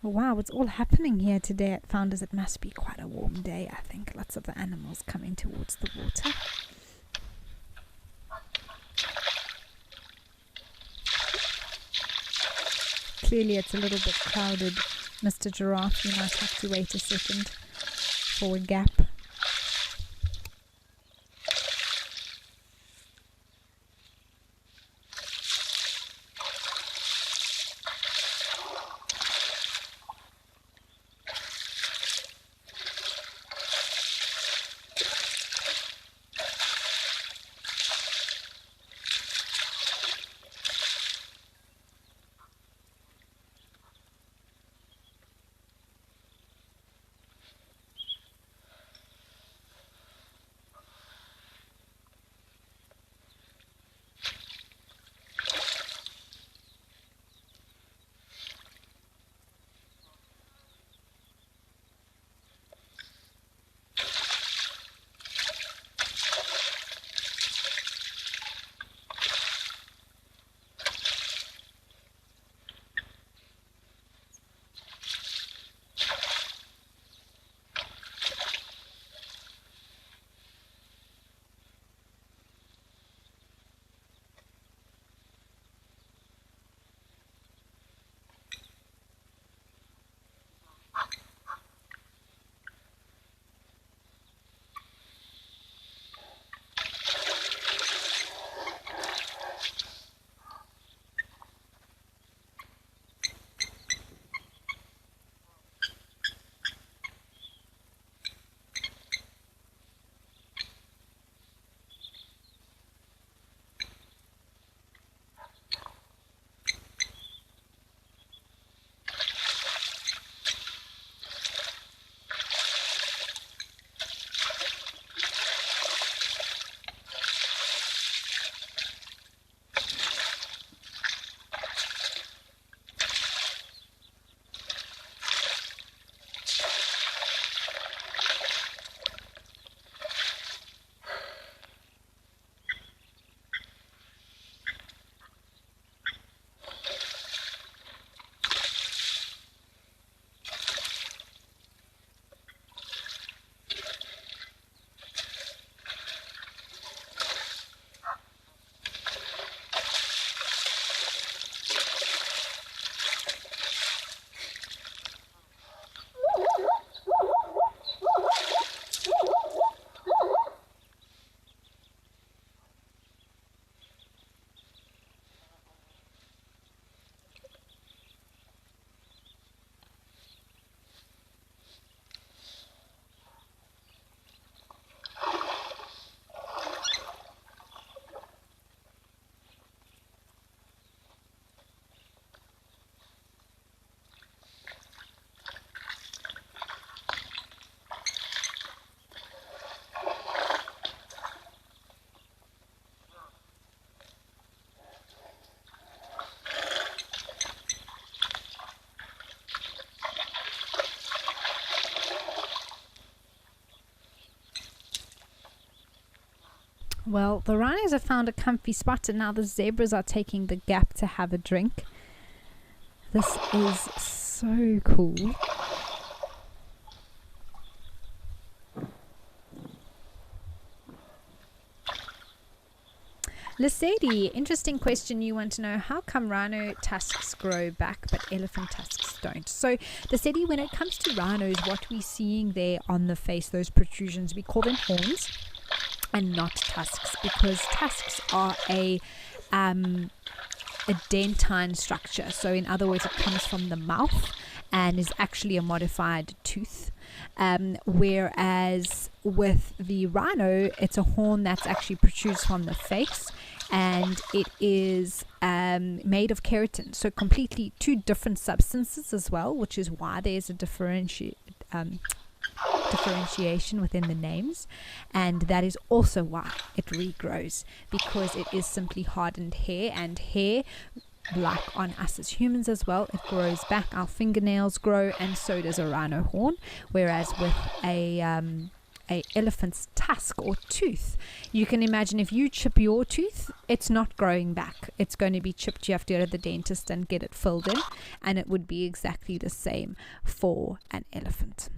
Oh, wow, it's all happening here today at Founders. It must be quite a warm day, I think. Lots of the animals coming towards the water. Clearly it's a little bit crowded, Mr. Giraffe. You might have to wait a second for a gap. Well, the rhinos have found a comfy spot, and now the zebras are taking the gap to have a drink. This is so cool. Lesedi, interesting question. You want to know, how come rhino tusks grow back but elephant tusks don't? So Lesedi, when it comes to rhinos, what we're seeing there on the face, those protrusions, we call them horns and not tusks, because tusks are a dentine structure. So in other words, it comes from the mouth and is actually a modified tooth. Whereas with the rhino, it's a horn that's actually protrudes from the face, and it is made of keratin, so completely two different substances as well, which is why there's a differentiation within the names, and that is also why it regrows, because it is simply hardened hair, and hair, like on us as humans as well, it grows back. Our fingernails grow, and so does a rhino horn. Whereas with a elephant's tusk or tooth, you can imagine if you chip your tooth, it's not growing back. It's going to be chipped. You have to go to the dentist and get it filled in, and it would be exactly the same for an elephant.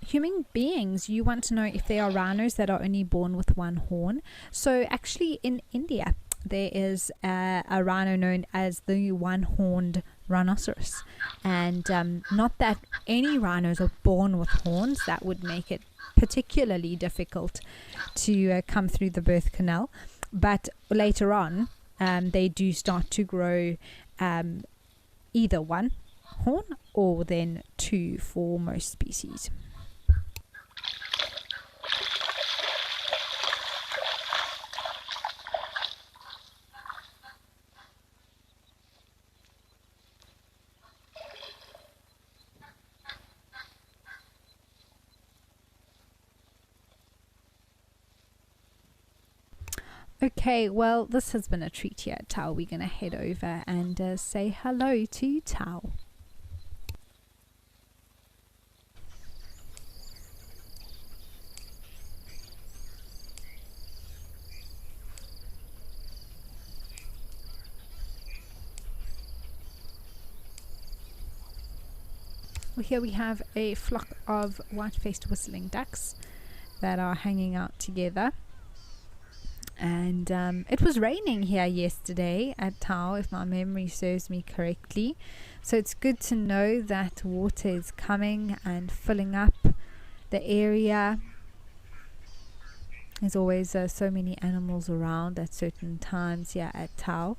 Human beings, you want to know if there are rhinos that are only born with one horn. So actually in India, there is a rhino known as the one-horned rhinoceros. And not that any rhinos are born with horns. That would make it particularly difficult to come through the birth canal. But later on, they do start to grow either one horn or then two for most species. Okay, well, this has been a treat here at Tau. We're going to head over and say hello to Tau. Well, here we have a flock of white-faced whistling ducks that are hanging out together. And it was raining here yesterday at Tau, if my memory serves me correctly. So it's good to know that water is coming and filling up the area. There's always so many animals around at certain times here at Tau.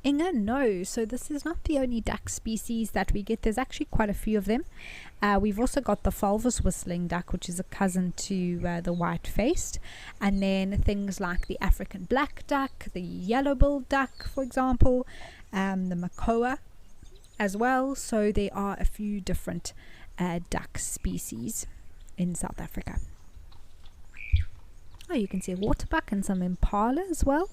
Inga, no. So this is not the only duck species that we get. There's actually quite a few of them. We've also got the fulvous whistling duck, which is a cousin to the white-faced. And then things like the African black duck, the yellow-billed duck, for example, the makoa as well. So there are a few different duck species in South Africa. Oh, you can see a waterbuck and some impala as well.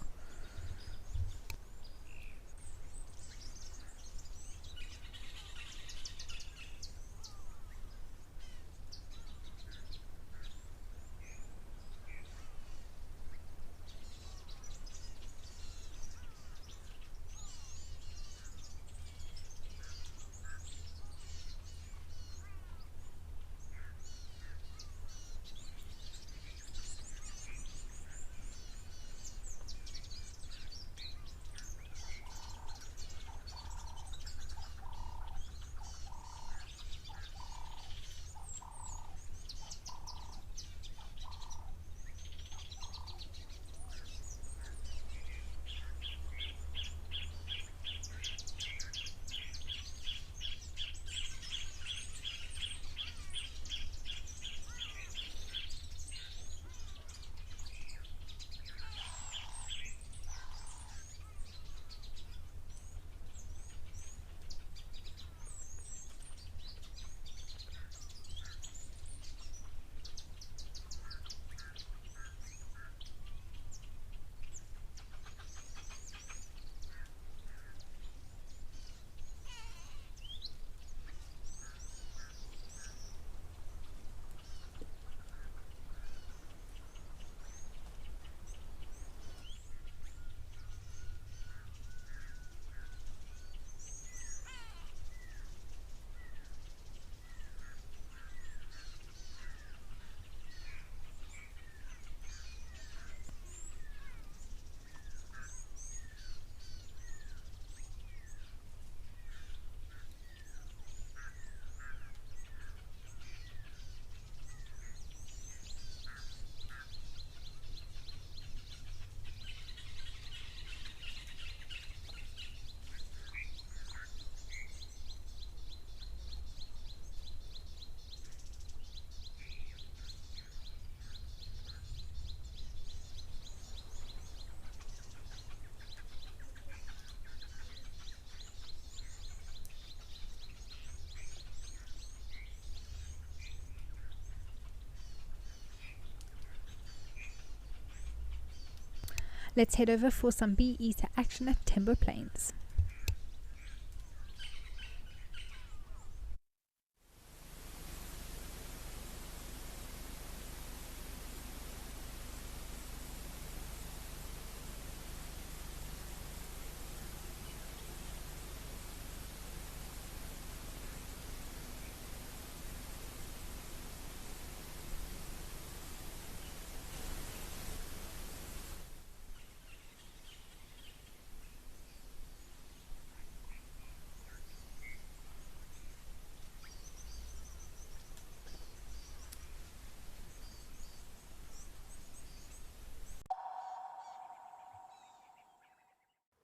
Let's head over for some bee eater action at Timber Plains.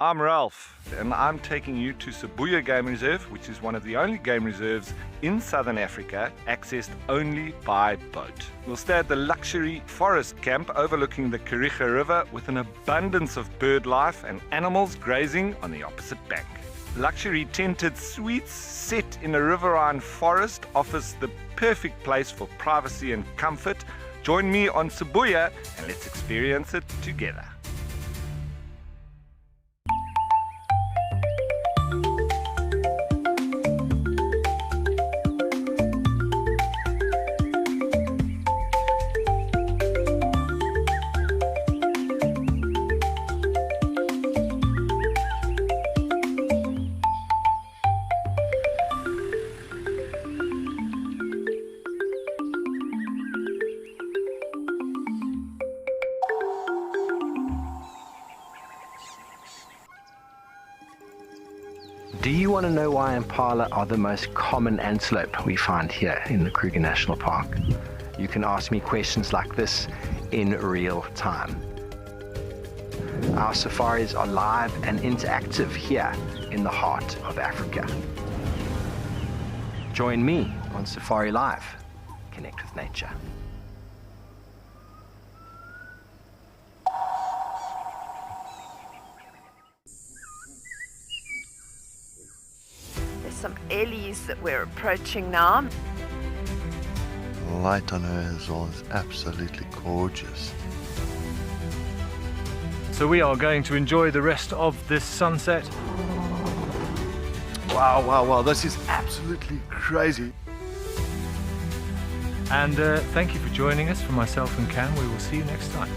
I'm Ralph, and I'm taking you to Sibuya Game Reserve, which is one of the only game reserves in Southern Africa accessed only by boat. We'll stay at the luxury forest camp overlooking the Kariga River with an abundance of bird life and animals grazing on the opposite bank. Luxury tented suites set in a riverine forest offers the perfect place for privacy and comfort. Join me on Sibuya and let's experience it together. Do you want to know why impala are the most common antelope we find here in the Kruger National Park? You can ask me questions like this in real time. Our safaris are live and interactive here in the heart of Africa. Join me on Safari Live. Connect with nature. There's some ellies that we're approaching now. The light on her as well is absolutely gorgeous. So we are going to enjoy the rest of this sunset. Wow, this is absolutely crazy. And thank you for joining us. For myself and Cam, we will see you next time.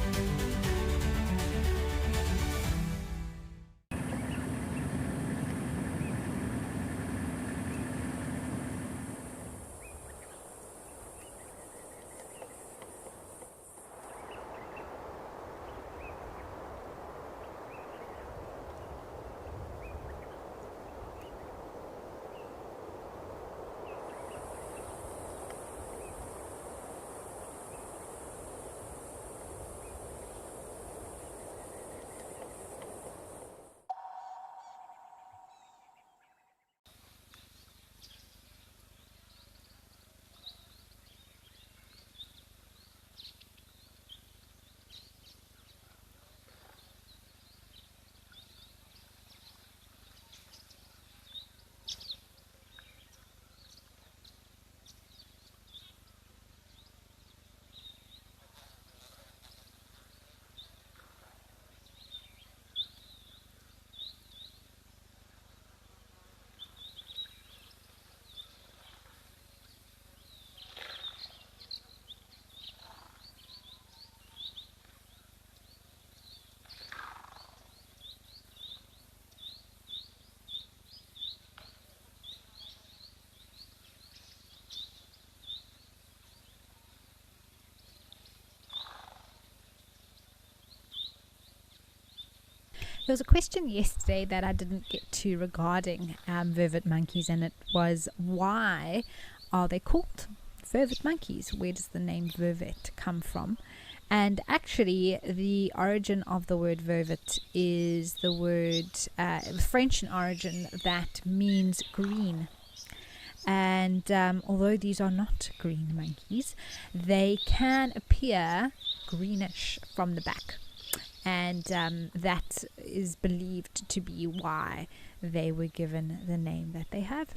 There was a question yesterday that I didn't get to regarding vervet monkeys, and it was, why are they called vervet monkeys? Where does the name vervet come from? And actually, the origin of the word vervet is the word French in origin that means green. And although these are not green monkeys, they can appear greenish from the back. And that is believed to be why they were given the name that they have.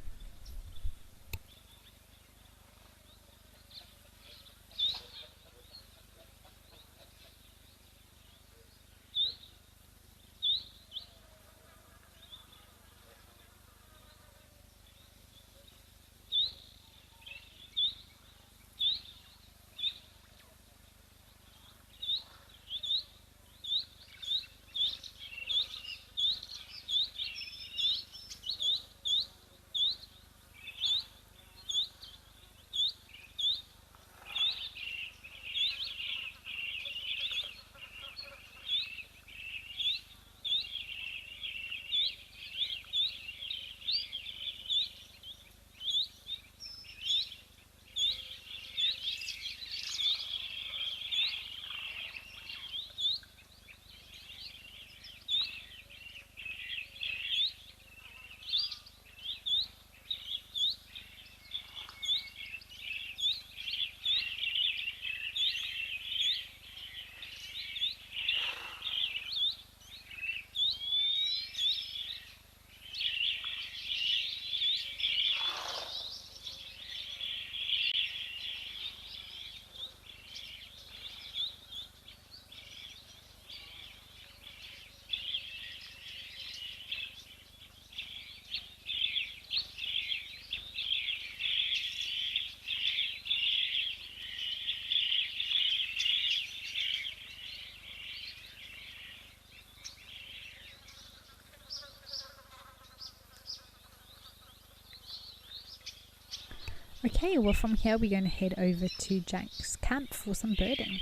Okay, well from here we're going to head over to Jack's camp for some birding.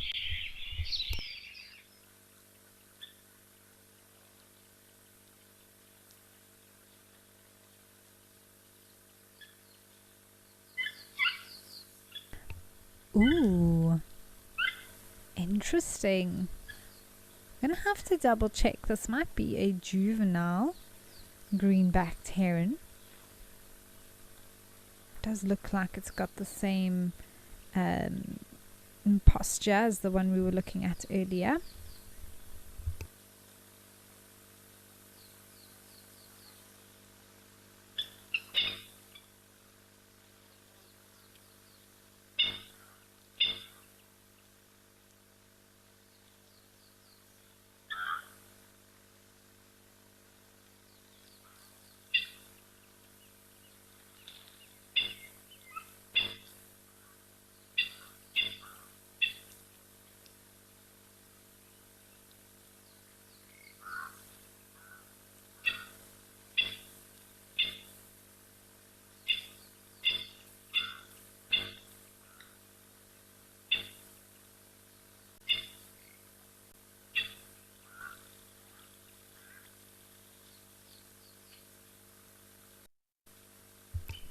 Ooh, interesting. Gonna have to double check. This might be a juvenile green-backed heron. Does look like it's got the same posture as the one we were looking at earlier.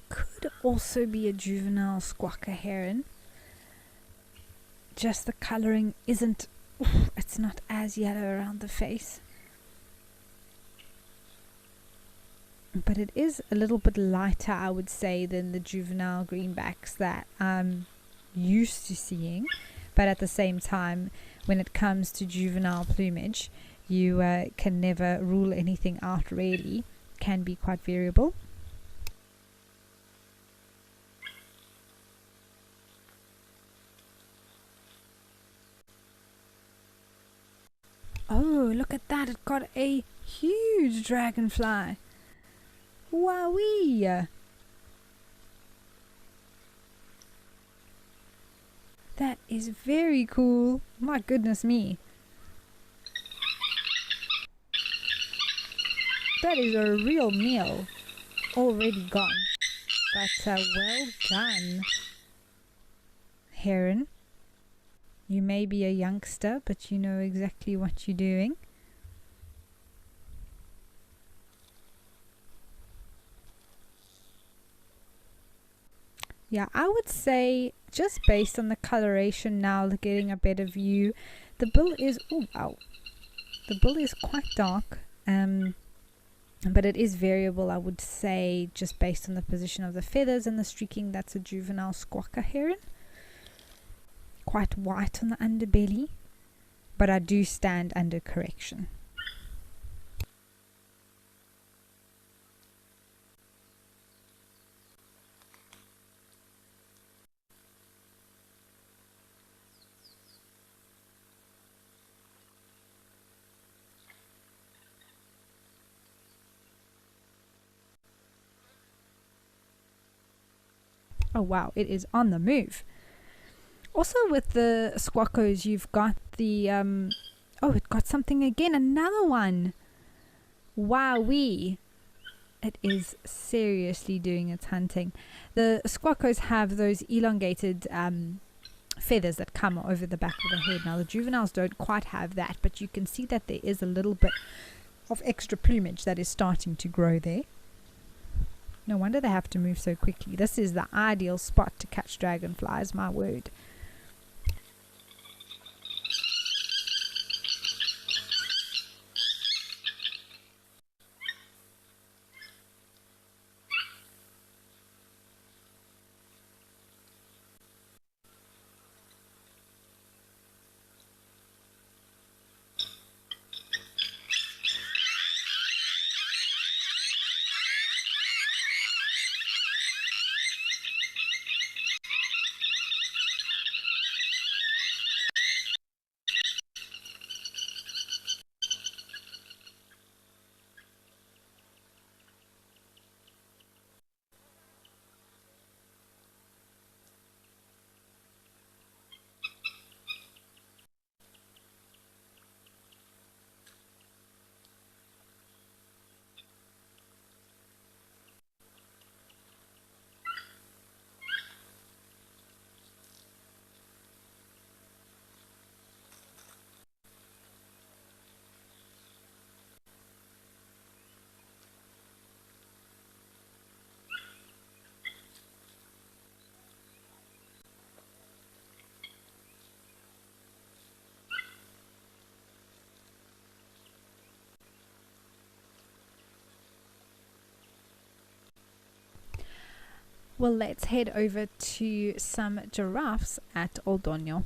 Could also be a juvenile squawker heron. Just the colouring isn't, it's not as yellow around the face. But it is a little bit lighter, I would say, than the juvenile greenbacks that I'm used to seeing. But at the same time, when it comes to juvenile plumage, you can never rule anything out really. Can be quite variable. Oh, look at that. It got a huge dragonfly. Wowee! That is very cool. My goodness me. That is a real meal. Already gone. But well done, heron. You may be a youngster, but you know exactly what you're doing. Yeah, I would say, just based on the coloration now, getting a better view, the bill is, oh wow, the bill is quite dark, but it is variable, I would say, just based on the position of the feathers and the streaking. That's a juvenile squawker heron. Quite white on the underbelly, but I do stand under correction. Oh wow, it is on the move. Also with the squawkos, you've got the, oh, it got something again, another one. Wowee. It is seriously doing its hunting. The squawkos have those elongated feathers that come over the back of the head. Now the juveniles don't quite have that, but you can see that there is a little bit of extra plumage that is starting to grow there. No wonder they have to move so quickly. This is the ideal spot to catch dragonflies, my word. Well, let's head over to some giraffes at Oldonyo.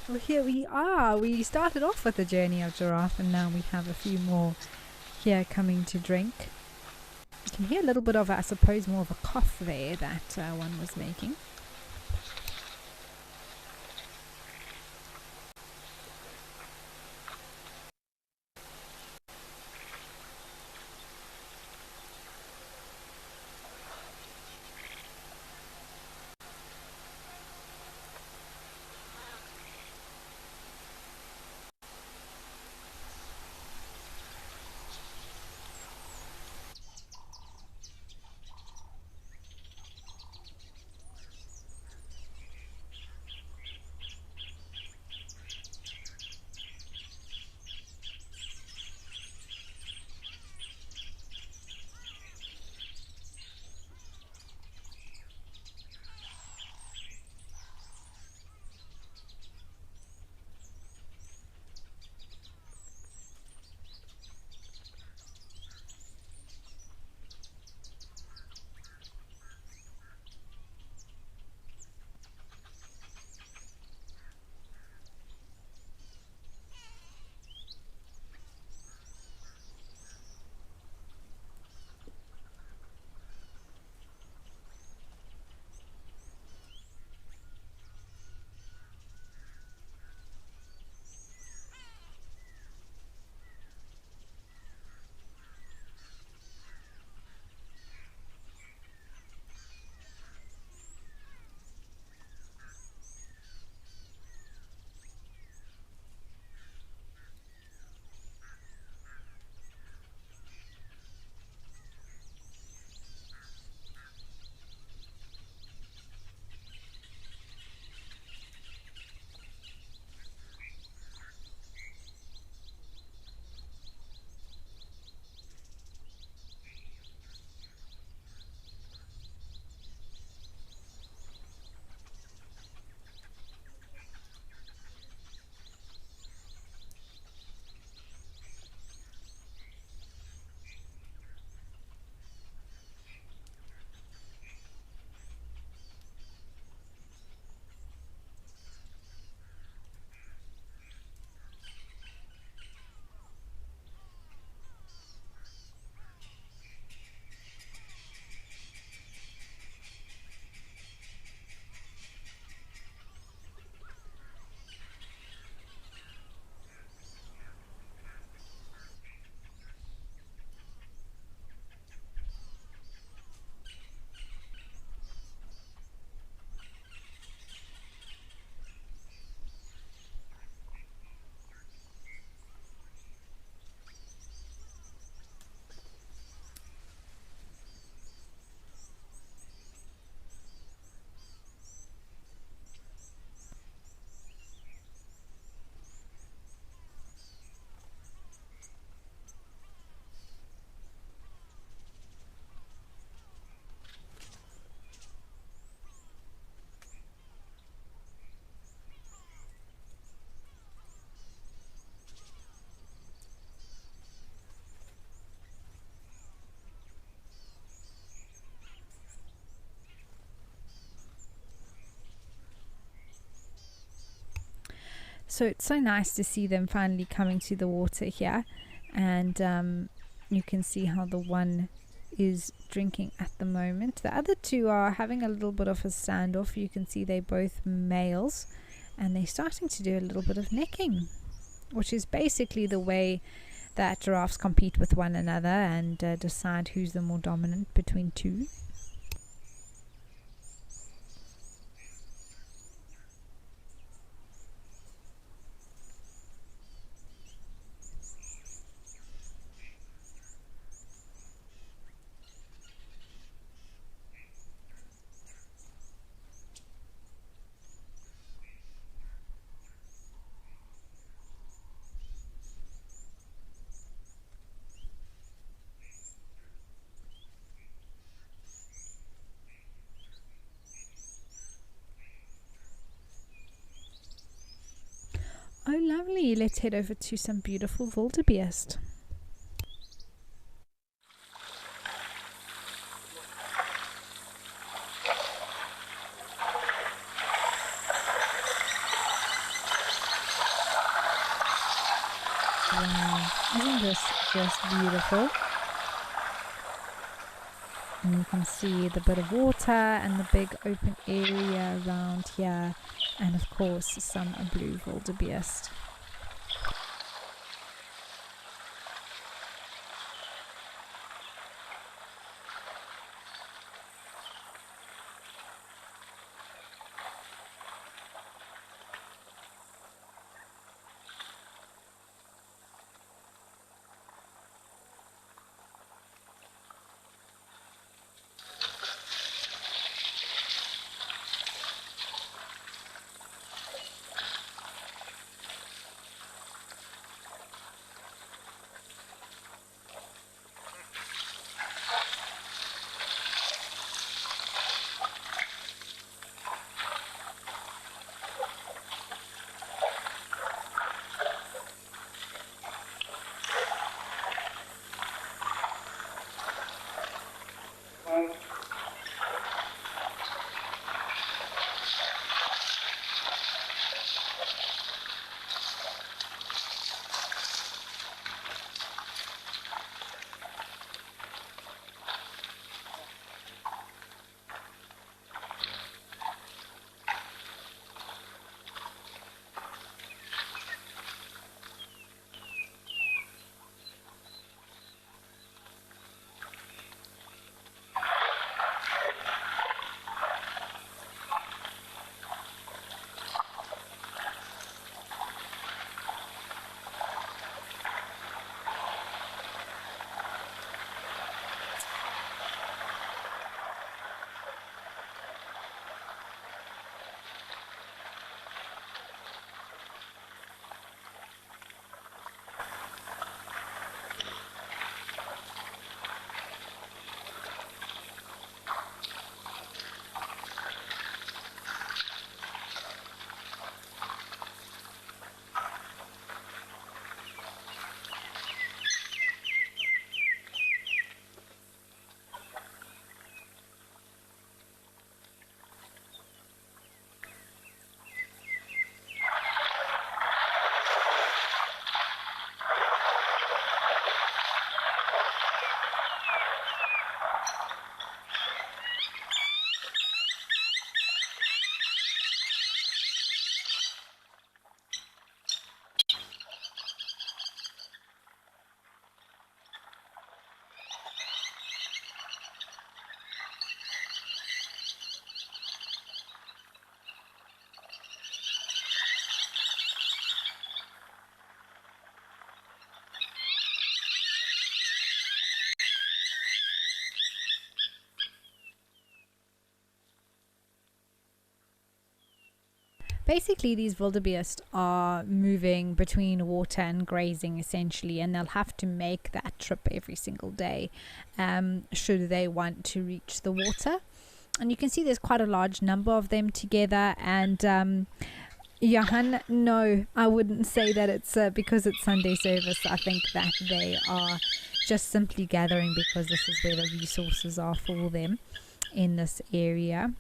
Well, here we are. We started off with the journey of giraffe, and now we have a few more here coming to drink. You can hear a little bit of, I suppose, more of a cough there that one was making. So it's so nice to see them finally coming to the water here, and you can see how the one is drinking at the moment. The other two are having a little bit of a standoff. You can see they're both males, and they're starting to do a little bit of necking, which is basically the way that giraffes compete with one another and decide who's the more dominant between two. Oh, lovely. Let's head over to some beautiful wildebeest. Wow, isn't this just beautiful? And you can see the bit of water and the big open area around here, and of course some blue wildebeest. Basically, these wildebeest are moving between water and grazing essentially, and they'll have to make that trip every single day should they want to reach the water. And you can see there's quite a large number of them together. And Johan, no, I wouldn't say that it's because it's Sunday service. I think that they are just simply gathering because this is where the resources are for them in this area.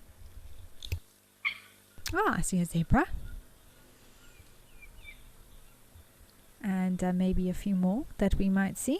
Ah, I see a zebra. And maybe a few more that we might see.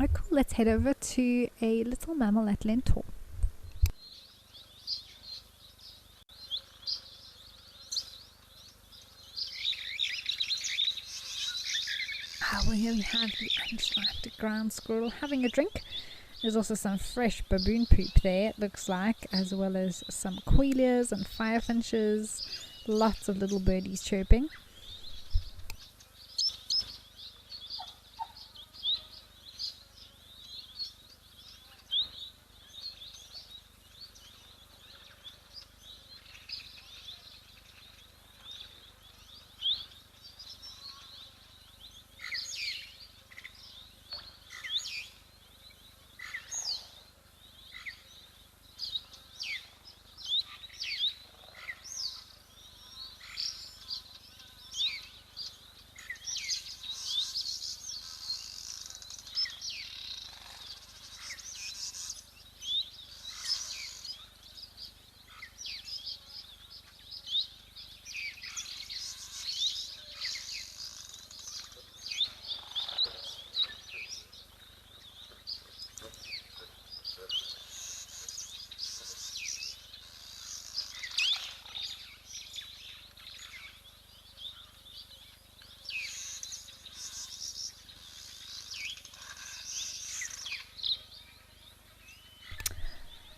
Oh, cool. Let's head over to a little mammal at Lentor. Well, here we have the unstriped ground squirrel having a drink. There's also some fresh baboon poop there, it looks like, as well as some quailias and firefinches. Lots of little birdies chirping.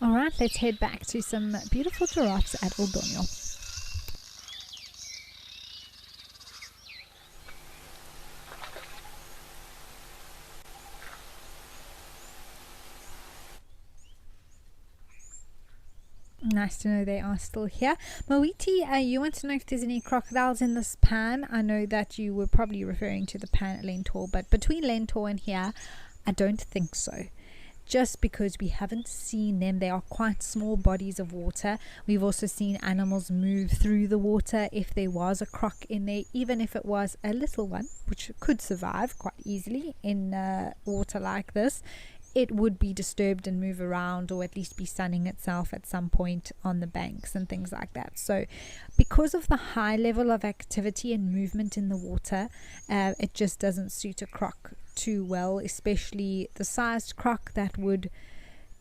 Alright, let's head back to some beautiful giraffes at Aldonio. Nice to know they are still here. Mawiti, you want to know if there's any crocodiles in this pan? I know that you were probably referring to the pan at Lentor, but between Lentor and here, I don't think so. Just because we haven't seen them. They are quite small bodies of water. We've also seen animals move through the water if there was a croc in there, even if it was a little one, which could survive quite easily in water like this. It would be disturbed and move around, or at least be sunning itself at some point on the banks and things like that. So because of the high level of activity and movement in the water, it just doesn't suit a croc too well, especially the sized croc that would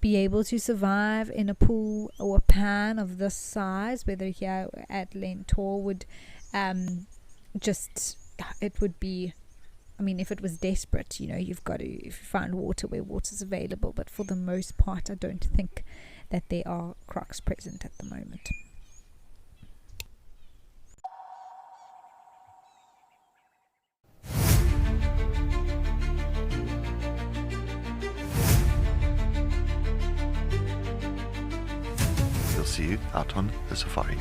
be able to survive in a pool or a pan of this size, whether here at Lentor would it would be, I mean, if it was desperate, you've got to, if you find water where water's available, but for the most part I don't think that there are crocs present at the moment. We'll see you out on the safari.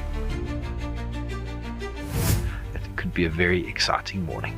It could be a very exciting morning.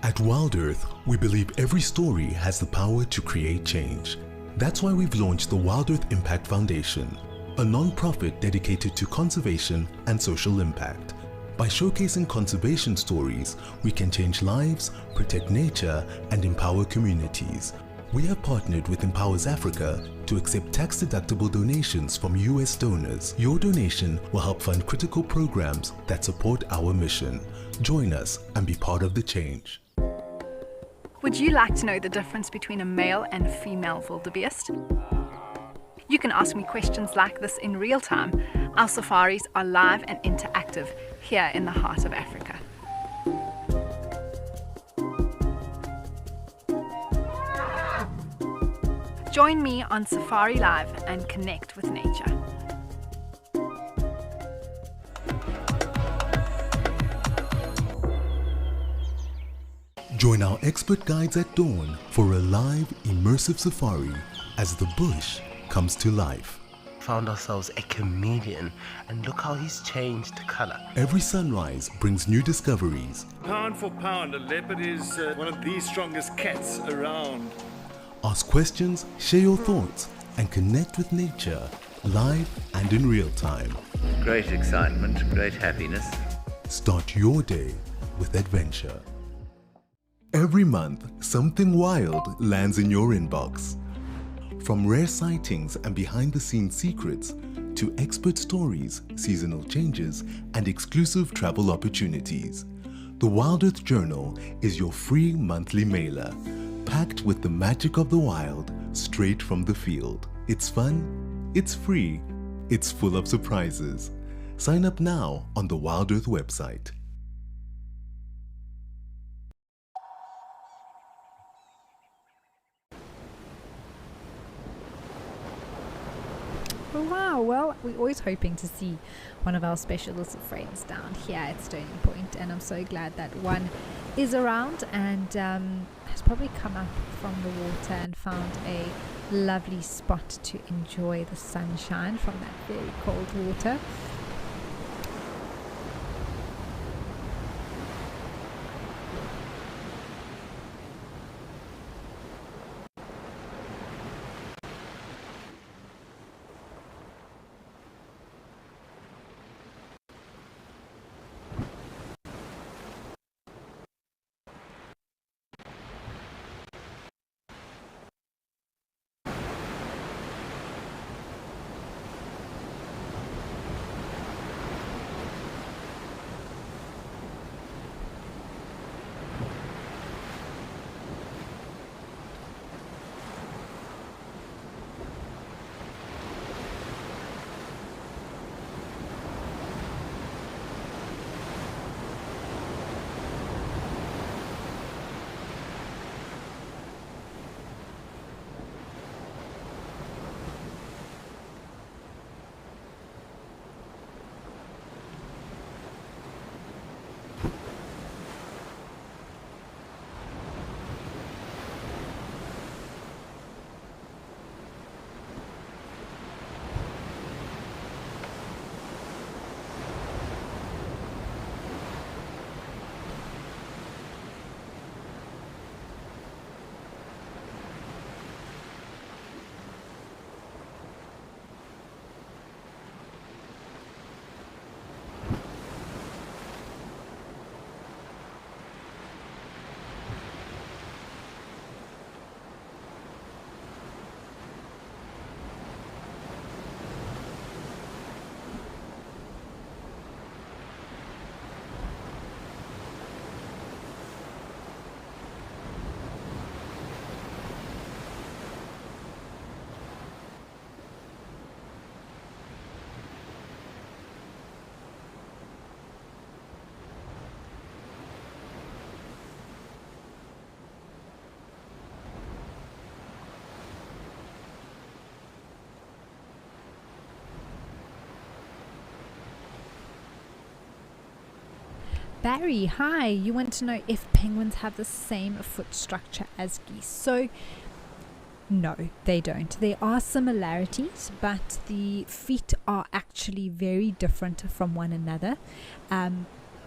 At Wild Earth, we believe every story has the power to create change. That's why we've launched the Wild Earth Impact Foundation, a non-profit dedicated to conservation and social impact. By showcasing conservation stories, we can change lives, protect nature, and empower communities. We have partnered with Empowers Africa to accept tax-deductible donations from US donors. Your donation will help fund critical programs that support our mission. Join us and be part of the change. Would you like to know the difference between a male and a female wildebeest? You can ask me questions like this in real time. Our safaris are live and interactive here in the heart of Africa. Join me on Safari Live and connect with nature. Join our expert guides at dawn for a live, immersive safari as the bush comes to life. Found ourselves a chameleon, and look how he's changed color. Every sunrise brings new discoveries. Pound for pound, a leopard is one of the strongest cats around. Ask questions, share your thoughts, and connect with nature, live and in real time. Great excitement, great happiness. Start your day with adventure. Every month, something wild lands in your inbox. From rare sightings and behind-the-scenes secrets to expert stories, seasonal changes, and exclusive travel opportunities, the Wild Earth Journal is your free monthly mailer, packed with the magic of the wild straight from the field. It's fun, it's free, it's full of surprises. Sign up now on the Wild Earth website. Oh, wow, well, we're always hoping to see one of our special little friends down here at Stony Point, and I'm so glad that one is around and has probably come up from the water and found a lovely spot to enjoy the sunshine from that very cold water. Barry, hi. You want to know if penguins have the same foot structure as geese. So, no, they don't. There are similarities, but the feet are actually very different from one another.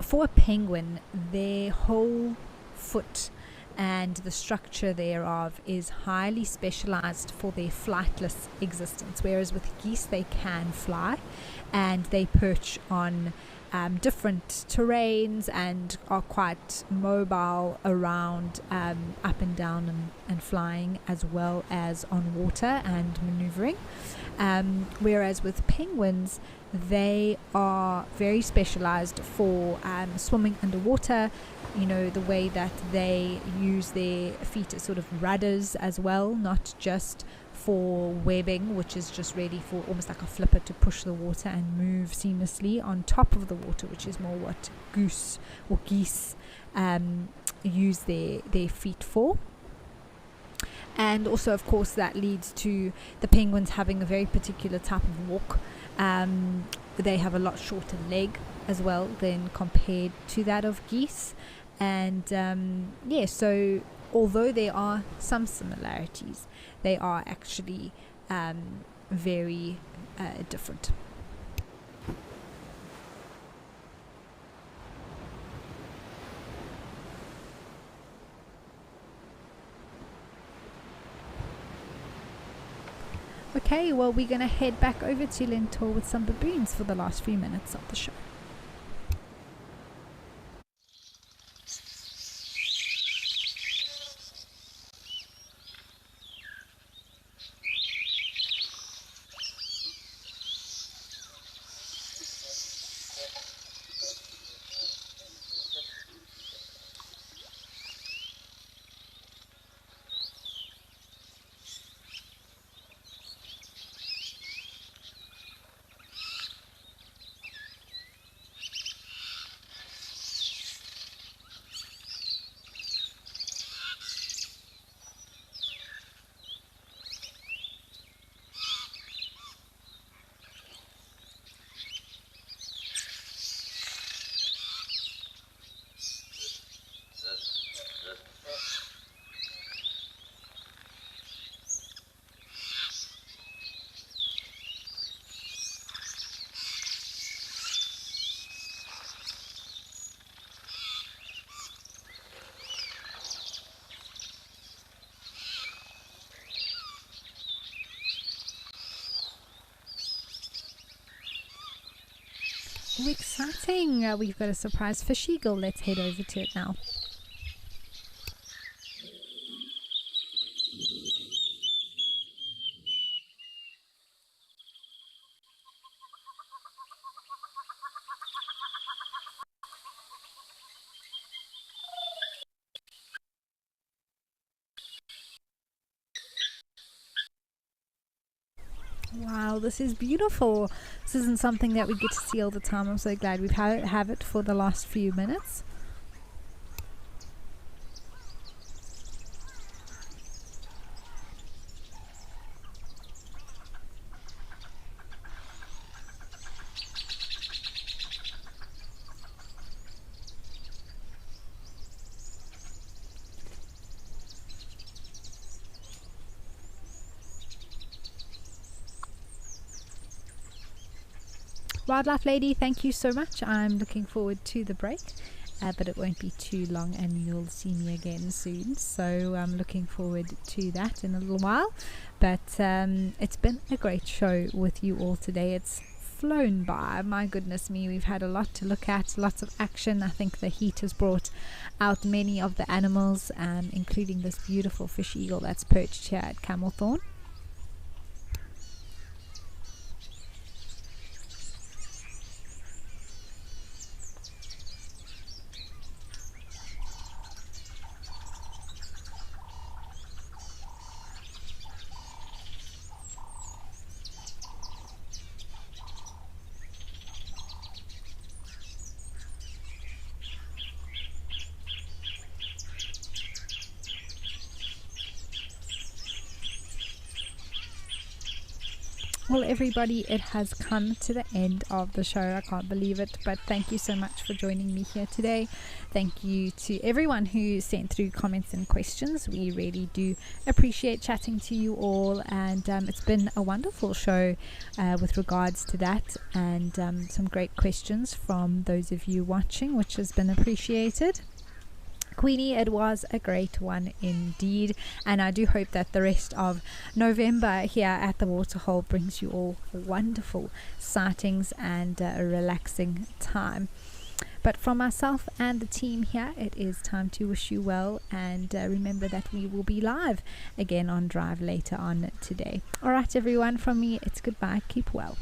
For a penguin, their whole foot and the structure thereof is highly specialized for their flightless existence, whereas with geese they can fly and they perch on different terrains and are quite mobile around up and down and flying, as well as on water and maneuvering. Whereas with penguins, they are very specialized for swimming underwater. You know, the way that they use their feet as sort of rudders as well, not just for webbing, which is just really for almost like a flipper to push the water and move seamlessly on top of the water, which is more what goose or geese use their feet for. And also, of course, that leads to the penguins having a very particular type of walk. They have a lot shorter leg as well than compared to that of geese. And so although there are some similarities, they are actually very different. Okay, well, we're going to head back over to Lentor with some baboons for the last few minutes of the show. Oh, exciting. We've got a surprise fish eagle. Let's head over to it now. Wow, this is beautiful. This isn't something that we get to see all the time. I'm so glad we've have it for the last few minutes. Wildlife Lady, thank you so much. I'm looking forward to the break, but it won't be too long and you'll see me again soon. So I'm looking forward to that in a little while. But it's been a great show with you all today. It's flown by. My goodness me, we've had a lot to look at, lots of action. I think the heat has brought out many of the animals, including this beautiful fish eagle that's perched here at Camelthorne. Well, everybody, it has come to the end of the show. I can't believe it, but thank you so much for joining me here today. Thank you to everyone who sent through comments and questions. We really do appreciate chatting to you all, and it's been a wonderful show with regards to that, and some great questions from those of you watching, which has been appreciated. Queenie, it was a great one indeed, and I do hope that the rest of November here at the Waterhole brings you all wonderful sightings and a relaxing time. But from myself and the team here, it is time to wish you well, and remember that we will be live again on Drive later on today. Alright everyone, from me it's goodbye, keep well.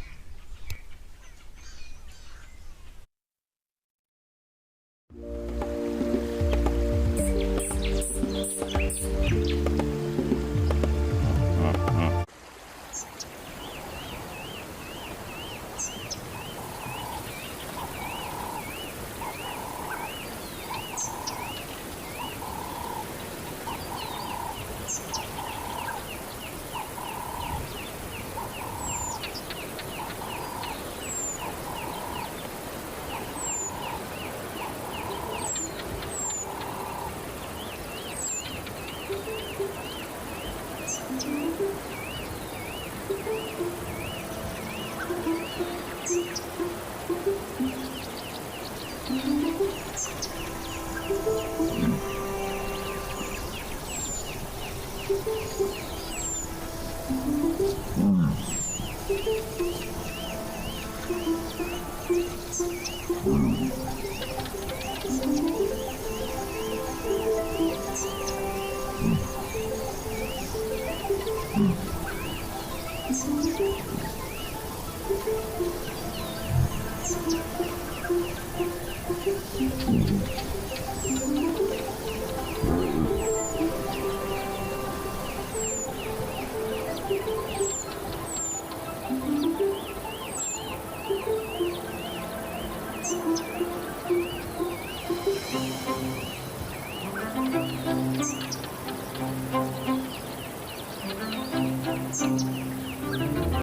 Thank you.